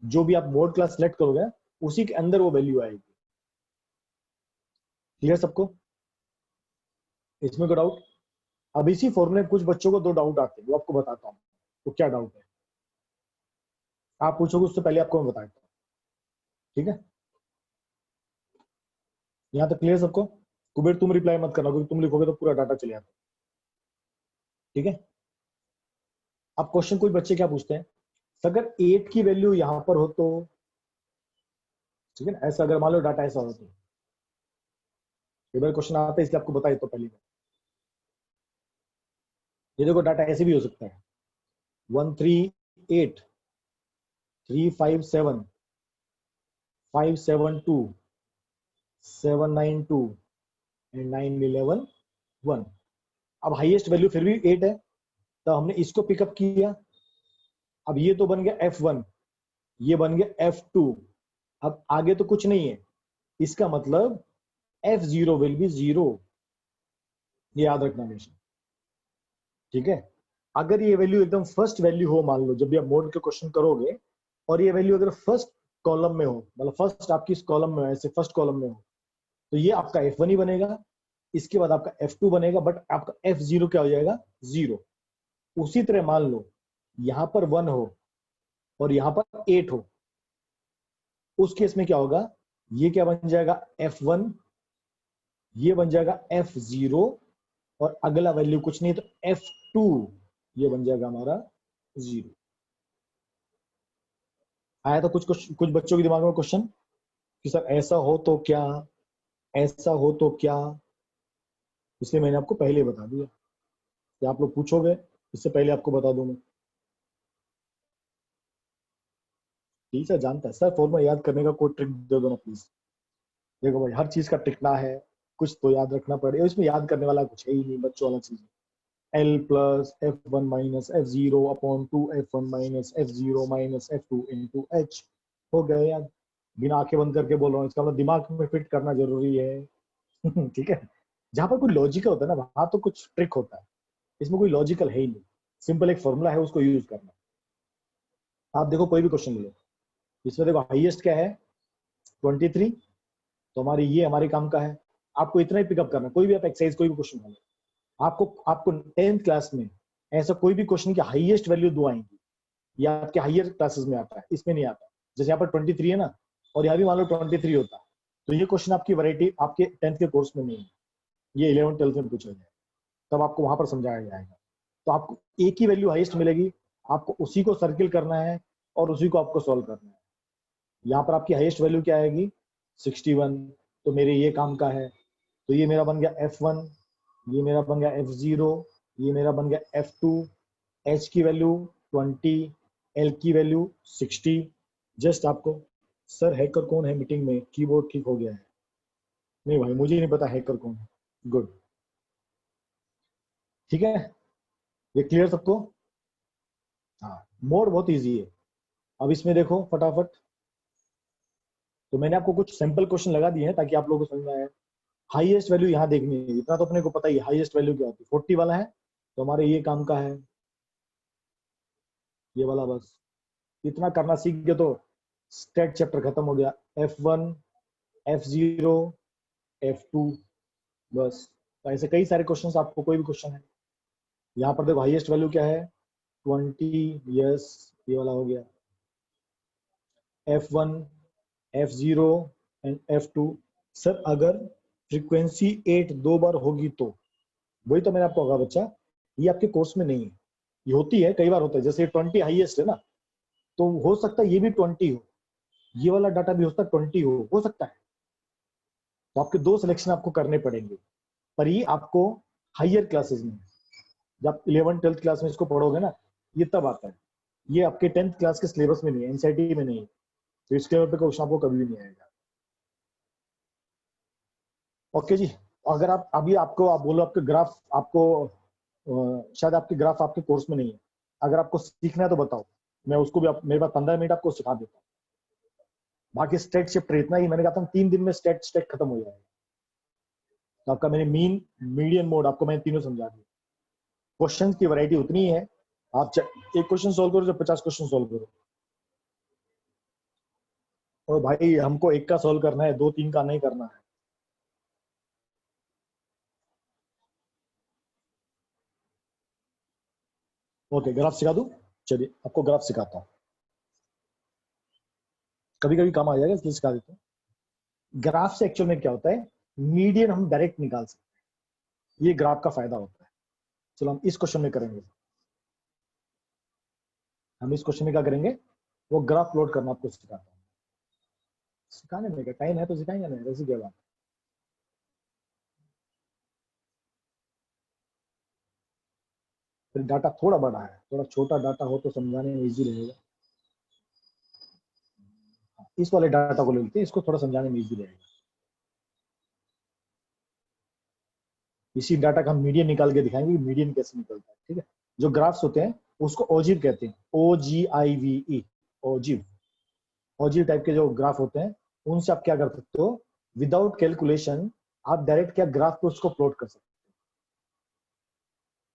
जो भी आप मोड क्लास सेलेक्ट करोगे उसी के अंदर वो वैल्यू आएगी। क्लियर सबको, इसमें कोई डाउट? अब इसी फॉर्मूले में कुछ बच्चों को 2 डाउट आते हैं, वो आपको बताता हूँ। तो क्या डाउट है आप पूछोगे, उससे पहले आपको मैं बताता हूँ, ठीक है। यहाँ तक क्लियर सबको? कुबेर तुम रिप्लाई मत करना, क्योंकि तुम लिखोगे तो पूरा डाटा चले जाता है, ठीक है। अब क्वेश्चन कोई बच्चे क्या पूछते हैं, अगर 8 की वैल्यू यहाँ पर हो तो, ठीक है ना, ऐसा अगर मान लो डाटा ऐसा हो तो क्वेश्चन आता है, इसलिए आपको बताया तो पहले। ये देखो डाटा ऐसे भी हो सकता है 138 357 572 792 एंड 911 1। अब हाईएस्ट वैल्यू फिर भी 8 है, तो हमने इसको पिकअप किया। अब ये तो बन गया F1, ये बन गया F2, अब आगे तो कुछ नहीं है, इसका मतलब F0 विल बी 0, ये याद रखना हमेशा, ठीक है। अगर ये वैल्यू एकदम फर्स्ट वैल्यू हो, मान लो जब भी आप मोड के क्वेश्चन करोगे और ये वैल्यू अगर फर्स्ट कॉलम में हो, मतलब फर्स्ट आपकी इस कॉलम में, ऐसे फर्स्ट कॉलम में हो, तो ये आपका F1 ही बनेगा, इसके बाद आपका F2 बनेगा, बट आपका F0 क्या हो जाएगा 0। उसी तरह मान लो यहां पर 1 हो और यहां पर 8 हो, उस केस में क्या होगा, ये क्या बन जाएगा F1, ये बन जाएगा F0 और अगला वैल्यू कुछ नहीं तो F2, ये बन जाएगा हमारा 0। आया तो कुछ बच्चों के दिमाग में क्वेश्चन कि सर ऐसा हो तो क्या, ऐसा हो तो क्या, इसलिए मैंने आपको पहले बता दिया कि आप लोग पूछोगे, इससे पहले आपको बता दूं मैं। ठीक है, जानता है सर, फॉर्मूला याद करने का कोई ट्रिक दे दो ना प्लीज। देखो भाई, हर चीज का टिकना है, कुछ तो याद रखना पड़ेगा, इसमें याद करने वाला कुछ है ही नहीं, बच्चों वाला चीज। L plus F1 minus F0 upon 2 F1 minus F0 minus F2 into H, हो गए यार। बिना आंखें बंद करके बोल रहा हूँ, इसका मतलब दिमाग में फिट करना जरूरी है। ठीक है, जहां पर कोई लॉजिकल होता है ना, वहां तो कुछ ट्रिक होता है, इसमें कोई लॉजिकल है ही नहीं, सिंपल एक फॉर्मूला है, उसको यूज करना। आप देखो कोई भी क्वेश्चन लो, इसमें देखो हाईएस्ट क्या है 23, तो हमारी ये हमारे काम का है, आपको इतना ही पिकअप करना। कोई भी आप एक्सरसाइज कोई भी क्वेश्चन लो, आपको आपको 10th क्लास में ऐसा कोई भी क्वेश्चन की हाईएस्ट वैल्यू 2 आएंगी, या आपके हायर क्लासेस में आता है, इसमें नहीं आता। जैसे यहाँ पर 23 है ना, और यहाँ भी मान लो 23 होता, तो ये क्वेश्चन आपकी वैरायटी आपके 10th के कोर्स में नहीं है, ये 11th 12th में पूछा जाएगा, तब आपको वहां पर समझाया जाएगा। तो आपको एक ही वैल्यू हाईएस्ट मिलेगी, आपको उसी को सर्किल करना है और उसी को आपको सॉल्व करना है। यहाँ पर आपकी हाईएस्ट वैल्यू क्या आएगी 61, तो मेरे ये काम का है, तो ये मेरा बन गया F1, ये मेरा बन गया F0, ये मेरा बन गया F2, H की वैल्यू 20, L की वैल्यू 60। जस्ट आपको, सर हैकर कौन है मीटिंग में, कीबोर्ड ठीक हो गया है? नहीं भाई, मुझे नहीं पता हैकर कौन है। गुड, ठीक है, ये क्लियर सबको? हाँ, मोड बहुत इजी है। अब इसमें देखो फटाफट, तो मैंने आपको कुछ सिंपल क्वेश्चन लगा दिए हैं ताकि आप लोगों को समझ में आए। हाईएस्ट वैल्यू यहाँ देखनी है, इतना तो अपने को पता ही है हाईएस्ट वैल्यू क्या होती है, 40 वाला है, तो हमारे ये काम का है, ये वाला बस इतना करना सीख गए तो स्टेट चैप्टर खत्म हो गया। F1 F0 F2, बस। तो ऐसे कई सारे क्वेश्चंस, आपको कोई भी क्वेश्चन है, यहाँ पर देखो हाईएस्ट वैल्यू क्या है 20, यस, ये वाला हो गया। F1, F0 and F2। Sir अगर फ्रीक्वेंसी 8 दो बार होगी तो, वही तो मैंने आपको कहा बच्चा, ये आपके कोर्स में नहीं है। ये होती है, कई बार होता है, जैसे 20 हाईएस्ट है ना, तो हो सकता है ये भी 20 हो, ये वाला डाटा भी हो सकता है 20 हो सकता है। तो आपके दो सिलेक्शन आपको करने पड़ेंगे, पर ये आपको हायर क्लासेस में, जब 11th-12th क्लास में इसको पढ़ोगे ना, ये तब आता है। ये आपके 10th क्लास के सिलेबस में नहीं है, एनसीईआरटी में नहीं है, तो इसके ऊपर क्वेश्चन आपको कभी भी नहीं आएगा। ओके जी। अगर आप अभी आपको, आप बोलो आपके ग्राफ आपको शायद आपके ग्राफ आपके कोर्स में नहीं है, अगर आपको सीखना है तो बताओ, मैं उसको भी मेरे पास 15 मिनट आपको सिखा देता हूँ। बाकी स्टेट शिफ्ट इतना ही, मैंने कहा था 3 दिन में स्टेट स्टेट खत्म हो जाएगा। तो आपका मैंने मीन, मीडियन, मोड आपको मैंने तीनों समझा दिए। क्वेश्चन की वैरायटी उतनी ही है, आप एक क्वेश्चन सोल्व करो, जब 50 क्वेश्चन सोल्व करो। और भाई हमको एक का सोल्व करना है, 2-3 का नहीं करना है। ओके, ग्राफ सिखा दूं? चलिए आपको ग्राफ सिखाता हूँ, कभी कभी काम आ जाएगा इसलिए सिखा देता हूँ। ग्राफ से एक्चुअल में क्या होता है, मीडियन हम डायरेक्ट निकाल सकते हैं, ये ग्राफ का फायदा होता है। चलो हम इस क्वेश्चन में करेंगे, हम इस क्वेश्चन में क्या करेंगे, वो ग्राफ प्लॉट करना आपको सिखाता हूँ। सिखाने में क्या टाइम है, तो सिखाएंगे ना, वैसे क्या बात। फिर डाटा थोड़ा बड़ा है, थोड़ा छोटा डाटा हो तो समझाने में इजी रहेगा। इस वाले डाटा को ले लेते हैं, इसको थोड़ा समझाने में इजी रहेगा। इसी डाटा का हम मीडियन निकाल के दिखाएंगे कि मीडियन कैसे निकलता है, ठीक है। जो ग्राफ्स होते हैं उसको ओजिव कहते हैं, OGIVE, ओजिव। ओजिव टाइप के जो ग्राफ होते हैं, उनसे आप क्या कर सकते हो, विदाउट कैलकुलेशन आप डायरेक्ट क्या ग्राफ पे उसको प्लॉट कर सकते हो,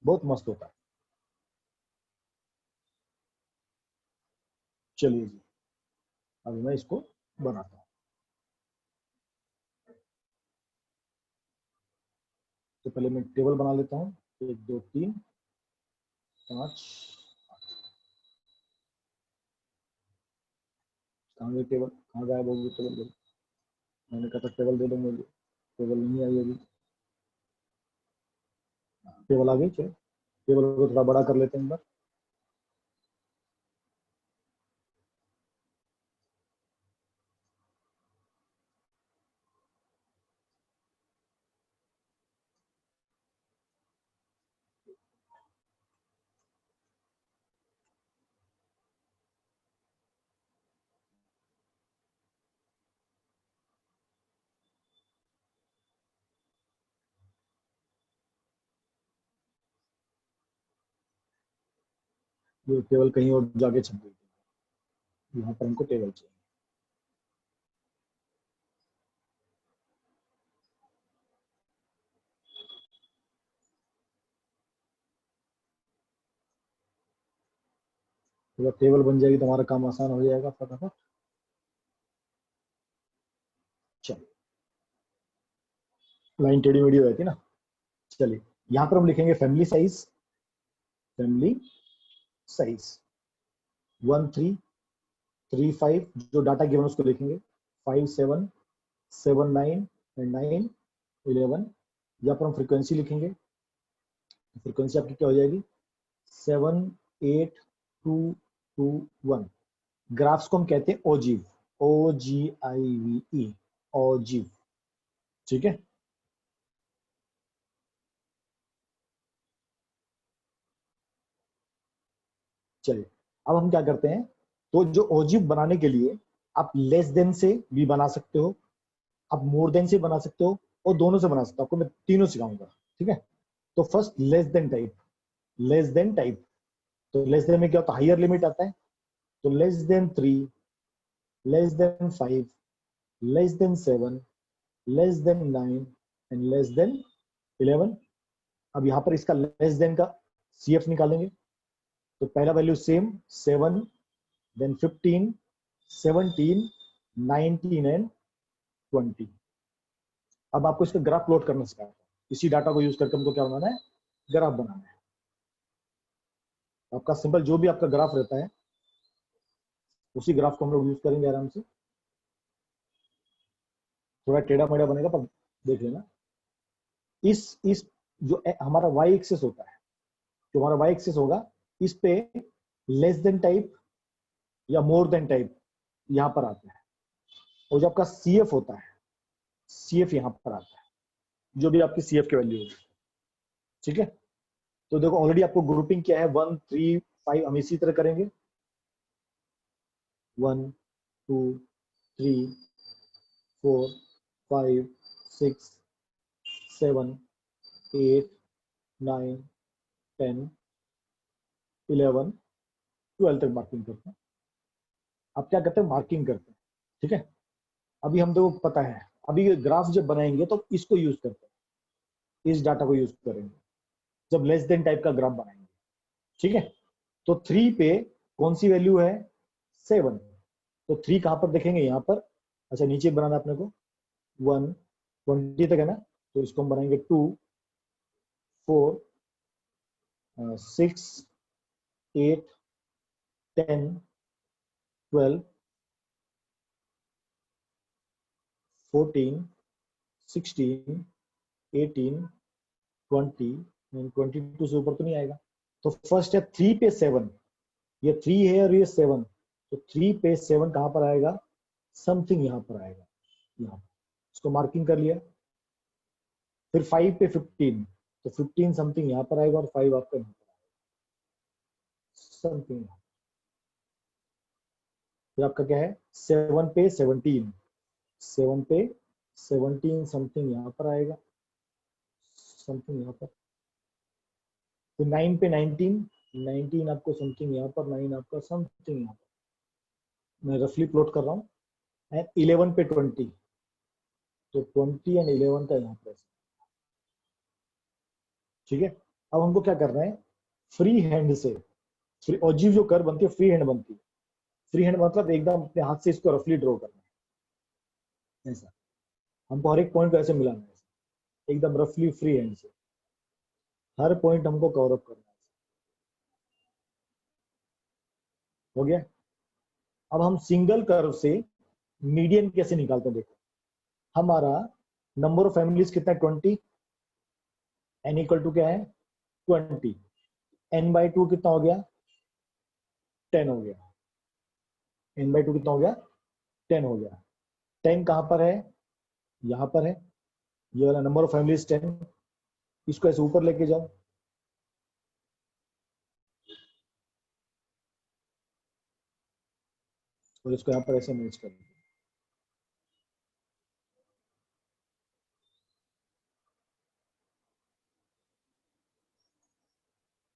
बहुत मस्त होता है। चलिए जी, अब मैं इसको बनाता हूँ। तो पहले मैं टेबल बना लेता हूँ, 1 2 3 5। कहाँ गई टेबल, कहाँ गायब हो गई टेबल? मैंने कहा था टेबल दे दो मुझे, टेबल नहीं आई अभी। टेबल आ गई, चलो टेबल को थोड़ा बड़ा कर लेते हैं एक बार। ये टेबल कहीं और जाके छप गई, यहाँ पर हमको टेबल चाहिए। तो जब टेबल बन जाएगी तो हमारा काम आसान हो जाएगा फटाफट। चलिए, लाइन टेढ़ी मेढ़ी हो जाती है ना। चलिए, यहाँ पर हम लिखेंगे फैमिली साइज, फैमिली साइज 1 3 3 5, जो डाटा गिवन उसको लिखेंगे, 5 7 7 9 9 11। यहाँ पर हम फ्रीक्वेंसी लिखेंगे, फ्रीक्वेंसी आपकी क्या हो जाएगी, 7 8 2 2 1। ग्राफ्स को हम कहते हैं ओजीव, OGIVE, ओजीव, ठीक है। चलिए, अब हम क्या करते हैं, तो जो ओजीव बनाने के लिए आप लेस देन से भी बना सकते हो, आप मोर देन से बना सकते हो, और दोनों से बना सकते हो, आपको मैं तीनों सिखाऊंगा, ठीक है। तो first less than type, less than type, तो लेस देन में क्या होता है, हायर लिमिट आता है, तो less than 3, less than 5, less than 7, less than 9 and less than 11। अब यहाँ पर इसका लेस देन का CF निकालेंगे, तो पहला वैल्यू सेम 7, देन 15, 17, 19 एंड 20। अब आपको इसका ग्राफ प्लॉट करना सिखाया, इसी डाटा को यूज करके हमको क्या बनाना है, ग्राफ बनाना है। आपका सिंपल जो भी आपका ग्राफ रहता है उसी ग्राफ को हम लोग यूज करेंगे आराम से। थोड़ा टेढ़ा मेढ़ा बनेगा पर देख लेना। इस जो हमारा वाई एक्सेस होता है, जो हमारा वाई एक्सेस होगा, इस पे लेस देन टाइप या मोर देन टाइप यहां पर आता है, और जो आपका सी एफ होता है, सी एफ यहां पर आता है, जो भी आपकी सी एफ की वैल्यू होगी। ठीक है, तो देखो ऑलरेडी आपको ग्रुपिंग क्या है, 1 3 5 हम इसी तरह करेंगे। 1 2 3 4 5 6 7 8 9 10 11 12 तक मार्किंग करते हैं। आप क्या करते हैं, मार्किंग करते हैं। ठीक है, अभी हम देखो पता है, अभी ये ग्राफ जब बनाएंगे तो इसको यूज करते हैं, इस डाटा को यूज करेंगे जब लेस देन टाइप का ग्राफ बनाएंगे। ठीक है, तो 3 पे कौन सी वैल्यू है, 7, तो 3 कहां पर देखेंगे, यहां पर। अच्छा नीचे बनाना अपने को, 1 20 तक है ना, तो इसको हम बनाएंगे 2 4 6 8 10 12 14 16 18 20 22 से ऊपर तो नहीं आएगा। तो फर्स्ट है 3 पे 7, ये 3 है और ये 7, तो 3 पे 7 कहां पर आएगा, समथिंग यहां पर आएगा, यहाँ इसको मार्किंग कर लिया। फिर 5 पे 15, तो 15 समथिंग यहां पर आएगा और 5 आपका यहां पर आएगा समथिंग। फिर आपका क्या है, 7 पे 17, 7 पे 17 समथिंग यहां पर आएगा, समथिंग यहां पर। फिर 9 पे 19, 19 आपको समथिंग यहाँ पर, 9 आपका समथिंग यहाँ पर, मैं रफली प्लॉट कर रहा हूँ। एंड 11 पे 20, तो 20 एंड 11 का यहाँ पर। ठीक है, अब हमको क्या करना है, फ्री हैंड से, ऑजीव जो कर बनती है फ्री हैंड बनती है। फ्री हैंड मतलब एकदम अपने हाथ से इसको रफली ड्रॉ करना है, ऐसा हमको हर एक पॉइंट को ऐसे मिलाना है, एकदम रफली फ्री हैंड से हर पॉइंट हमको कवर अप करना है। हो गया। अब हम सिंगल कर्व से मीडियन कैसे निकालते हैं, देखो हमारा नंबर ऑफ फैमिलीज कितना है, 20, एन इक्वल टू क्या है 20, एन बाई 2 कितना हो गया 10 हो गया, एन बाई 2 कितना हो गया 10 हो गया। 10 कहां पर है, यहां पर है, ये वाला नंबर ऑफ फैमिलीज 10, इसको ऐसे ऊपर लेके जाओ, और इसको यहां पर ऐसे मैच कर दो।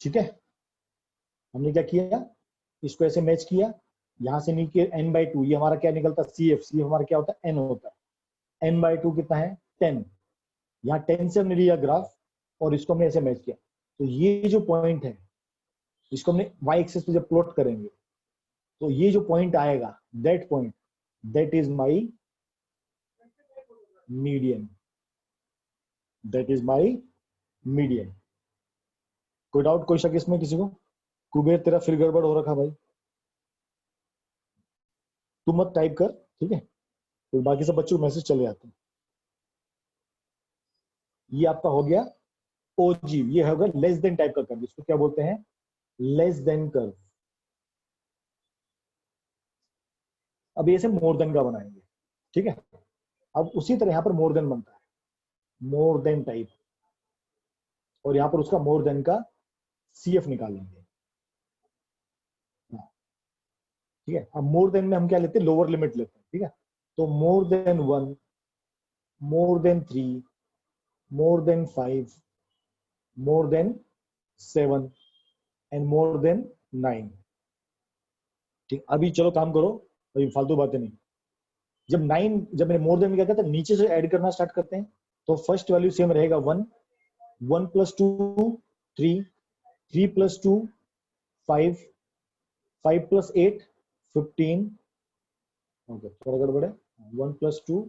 ठीक है, हमने क्या किया, इसको ऐसे मैच किया, यहां से नीचे एन बाई 2, ये हमारा क्या निकलता है सी एफ, सी एफ हमारा क्या होता है एन होता है, एन बाई 2 कितना है 10, यहाँ 10 से हमने लिया ग्राफ और इसको हमने ऐसे मैच किया। तो ये जो पॉइंट है इसको हमने वाई एक्सिस पे जब प्लॉट करेंगे तो ये जो पॉइंट आएगा, that point, that is my median, that is my median. कोई डाउट, कोई शक इसमें किसी को? कुबेर तेरा फिर गड़बड़ हो रखा भाई, तू मत टाइप कर, ठीक है, तो बाकी सब बच्चों को मैसेज चले जाते हैं। ये आपका हो गया ओजी, ये होगा लेस देन टाइप का कर्व, इसको क्या बोलते हैं, लेस देन कर्व। अब ये से मोर देन का बनाएंगे। ठीक है, अब उसी तरह यहां पर मोर देन बनता है, मोर देन टाइप, और यहां पर उसका मोर देन का सीएफ निकालेंगे। ठीक है, अब मोर देन में हम क्या लेते हैं, लोअर लिमिट लेते हैं। ठीक है, तो more than 1, more than 3, more than 5, more than 7 and more then 9। ठीक, अभी चलो काम करो, अभी फालतू बातें नहीं। जब 9, जब मैंने मोर देन क्या कहता है, नीचे से ऐड करना स्टार्ट करते हैं, तो फर्स्ट वैल्यू सेम रहेगा 1, 1 प्लस 2 3, 3 प्लस 2 5, 5 प्लस 8 15, ओके थोड़ा गड़बड़ है, 1 प्लस 2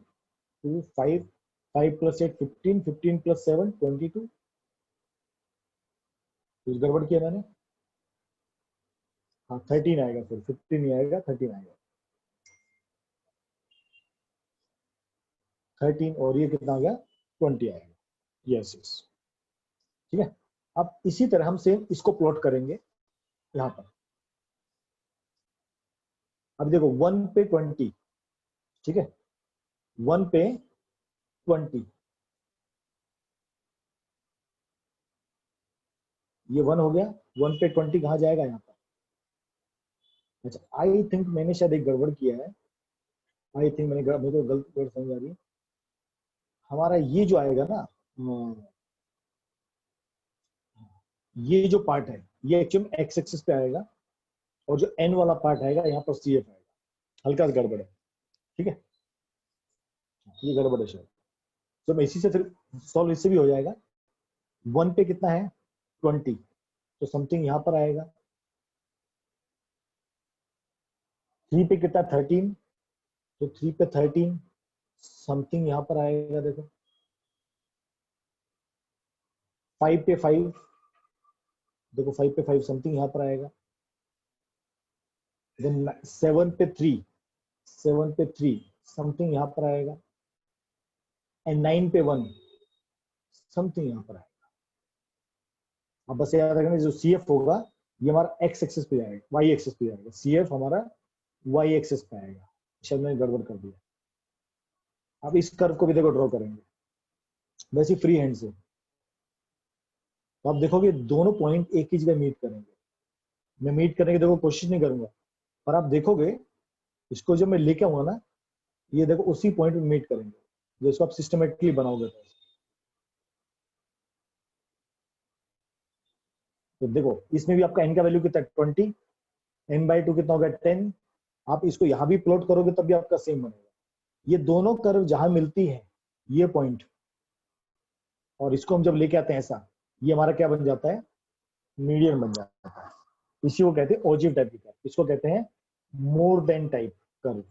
2 5, 5 प्लस 8 15, 15 प्लस 7 22, कुछ गड़बड़ किया मैंने, हाँ 13 आएगा, फिर 15 नहीं आएगा, 13 आएगा। 13 और ये कितना आ गया, 20 आएगा। यस यस, ठीक है। अब इसी तरह हम सेम इसको प्लॉट करेंगे यहाँ पर। अब देखो 1 पे 20, ठीक है, 1 पे 20, ये 1 हो गया। 1 पे 20 कहाँ जाएगा, यहाँ पर। अच्छा आई थिंक मैंने शायद एक गड़बड़ किया है। आई थिंक मेरे को गलत वर्ड समझ आ रही है। हमारा ये जो आएगा ना, ये जो पार्ट है ये एक्चुअली एक्स एक्सिस पे आएगा, और जो एन वाला पार्ट आएगा यहाँ पर सी एफ आएगा। हल्का सा गड़बड़ है, ठीक है, ये गड़बड़ है शायद। तो मैं इसी से फिर सॉल्व इससे भी हो जाएगा। 1 पे कितना है, 20, तो समथिंग यहाँ पर आएगा। 3 पे कितना, 13, तो 3 पे 13 समथिंग यहाँ पर आएगा। देखो 5 पे 5, देखो 5 पे 5 समथिंग यहाँ पर आएगा। देन 7 पे 3, 7 पे 3 समथिंग यहाँ पर आएगा। एंड 9 पे 1 समथिंग यहाँ पर आएगा। अब बस याद रखना जो सी एफ होगा ये हमारा एक्स एक्सिस पे जाएगा, वाई एक्सिस पे जाएगा। सी एफ हमारा वाई एक्सिस पे आएगा। शायद मैंने गड़बड़ कर दिया। अब इस कर्व को भी देखो ड्रॉ करेंगे वैसे फ्री हैंड से, तो आप देखोगे दोनों पॉइंट एक ही जगह मीट करेंगे। मैं मीट करने की देखो कोशिश नहीं करूंगा, पर आप देखोगे इसको जब मैं लेके आऊंगा ना, ये देखो उसी पॉइंट में मीट करेंगे जो इसको आप सिस्टमेटिकली बनाओगे। तो देखो इसमें भी आपका एन का वैल्यू कितना, 20, n/2 कितना होगा, 10। आप इसको यहां भी प्लॉट करोगे तब भी आपका सेम बनेगा। ये दोनों कर्व जहां मिलती है, ये पॉइंट, और इसको हम जब लेके आते हैं ऐसा, ये हमारा क्या बन जाता है, मीडियन बन जाता है। इसी को कहते हैं ओजिव टाइप की कर्व, इसको कहते हैं मोर देन टाइप कर्व।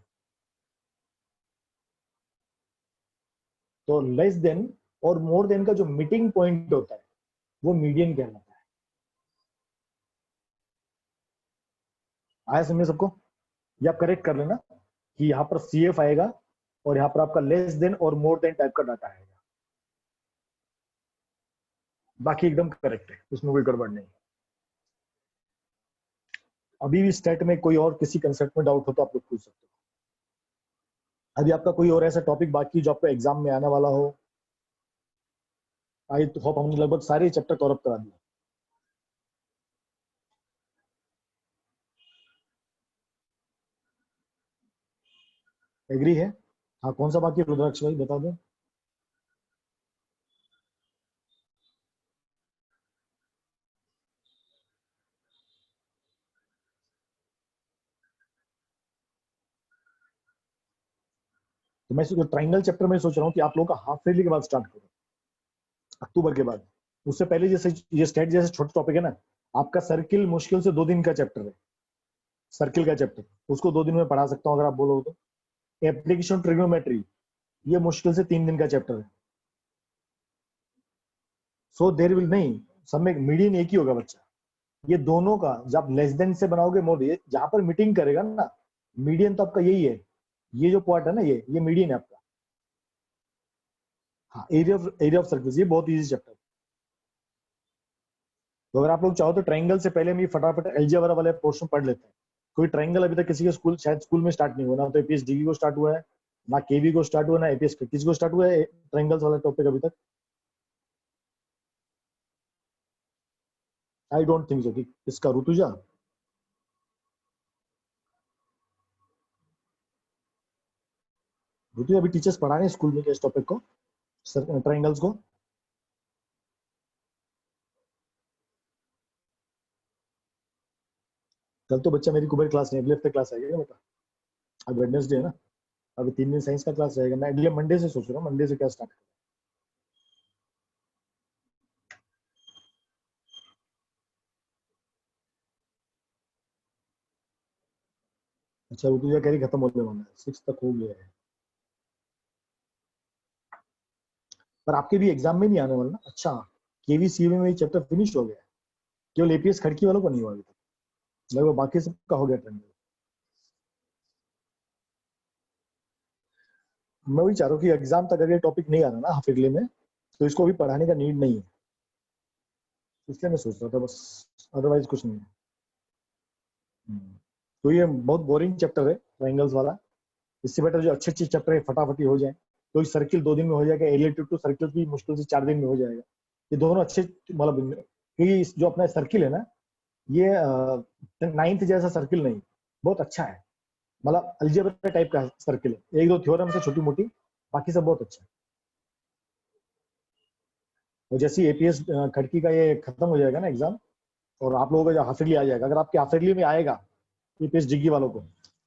तो लेस देन और मोर देन का जो मीटिंग पॉइंट होता है वो मीडियन कहलाता है। आया समझे सबको। ये आप करेक्ट कर लेना कि यहाँ पर सी एफ आएगा और यहाँ पर आपका लेस देन और मोर देन टाइप का डाटा आएगा। बाकी एकदम करेक्ट है, उसमें कोई गड़बड़ नहीं। अभी भी स्टेट में कोई और किसी कंसेप्ट में डाउट हो तो आप लोग पूछ सकते हो। अभी आपका कोई और ऐसा टॉपिक बाकी जो आपको एग्जाम में आने वाला हो। आई होप हमने लगभग सारे चैप्टर कवर अप करा दिए। एग्री है। हाँ कौन सा बाकी रुद्राक्ष भाई बता दो। तो मैं ट्राइंगल चैप्टर में सोच रहा हूँ कि आप लोगों का हाफ ईयरली के बाद स्टार्ट करो, अक्टूबर के बाद। उससे पहले जैसे ये स्टेट जैसे छोटा टॉपिक है ना, आपका सर्किल मुश्किल से 2 दिन का चैप्टर है। सर्किल का चैप्टर उसको 2 दिन में पढ़ा सकता हूँ अगर आप बोलो तो। एप्लीकेशन ट्रिग्नोमेट्री ये मुश्किल से 3 दिन का चैप्टर है। सो देर विल नहीं, सब में मीडियन एक ही होगा बच्चा। ये दोनों का जब लेस देन से बनाओगे मोड, जहां पर मीटिंग करेगा ना, मीडियन तो आपका यही है। ये जो पॉइंट है ना, ये मीडियन है आपका। हाँ एरिया ऑफ सर्कल, ये बहुत इजी चैप्टर। तो अगर आप लोग चाहो तो ट्राइंगल से पहले हम ये फटाफट अलजेब्रा वाले पोर्शन पढ़ लेते हैं। कोई ट्राइंगल अभी तक किसी के स्कूल, शायद स्कूल में स्टार्ट नहीं हुआ ना, तो एपीएस डीवी को स्टार्ट हुआ है, ना केवी को स्टार्ट हुआ, ना एपीएस किसी को स्टार्ट हुआ है ट्राइंगल्स वाला टॉपिक अभी तक। आई डोंट थिंक सो कि इसका ऋतुजा। ऋतु अभी टीचर्स पढ़ा रहे हैं स्कूल में इस टॉपिक को, ट्राइंगल्स को। कल तो बच्चा मेरी कुबेर क्लास नहीं, अगले हफ्ते क्लास आएगा बेटा। अब वेडनेसडे है ना, अभी 3 दिन साइंस का क्लास रहेगा। मैं अगले मंडे से सोच रहा हूँ, मंडे से क्या स्टार्ट। अच्छा ऋतुजा कह रही खत्म होने वाला है, 6 तक हो गया है। पर आपके भी एग्जाम में नहीं आने वाला ना। अच्छा केवी सीवी में चैप्टर फिनिश हो गया है, केवल एपीएस खड़की वालों को नहीं हुआ अभी तक। लगभग बाकी सबका हो गया ट्रेंगल। मैं वही चाह रहा हूँ कि एग्जाम तक अगर ये टॉपिक नहीं आ रहा ना हाफ ईयरली में, तो इसको अभी पढ़ाने का नीड नहीं है, इसलिए मैं सोच रहा था बस, अदरवाइज कुछ नहीं है। तो ये बहुत बोरिंग चैप्टर है ट्रायंगल्स वाला, इससे बेटर जो अच्छे अच्छे चैप्टर है फटाफट हो जाए। तो सर्किल 2 दिन में हो जाएगा, एरिया टू सर्किल भी मुश्किल से 4 दिन में हो जाएगा। ये दोनों अच्छे, मतलब क्योंकि जो अपना सर्किल है ना, ये 9th जैसा सर्किल नहीं, बहुत अच्छा है, मतलब अलजेब्रा टाइप का सर्किल है, एक दो थ्योरम से छोटी मोटी, बाकी सब बहुत अच्छा है। और जैसे एपीएस खड़की का ये खत्म हो जाएगा ना एग्जाम, और आप लोगों का जो हाफ ईयरली आ जाएगा, अगर आपके हाफ ईयरली में आएगा एपीएस डिग्री वालों को,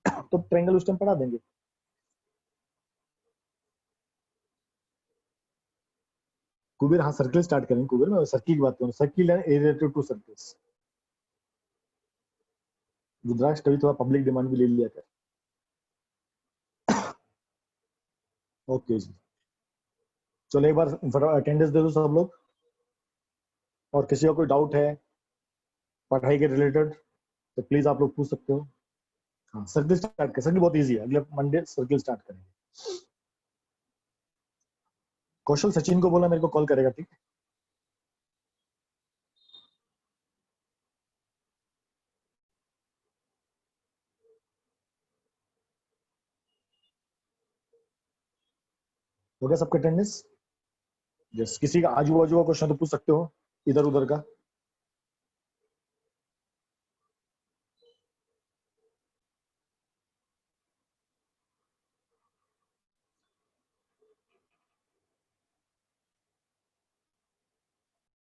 तो ट्रायंगल उस टाइम पढ़ा देंगे। कुबेर, हाँ सर्किल स्टार्ट करेंगे, कुबेर में सर्किल की बात करूँ, सर्किल है रिलेटेड टू सर्किल्स। रुद्राक्ष कभी थोड़ा पब्लिक डिमांड भी ले लिया कर। ओके जी, चलो एक बार अटेंडेंस दे दो सब लोग, और किसी का कोई डाउट है पढ़ाई के रिलेटेड तो प्लीज आप लोग पूछ सकते हो। हाँ सर्किल स्टार्ट कर, सर्किल बहुत इजी है, अगले मंडे सर्किल स्टार्ट करेंगे। कौशल सचिन को बोला मेरे को कॉल करेगा, ठीक है। हो गया सबका अटेंडेंस? यस, किसी का आजू बाजू का क्वेश्चन तो पूछ सकते हो इधर उधर का।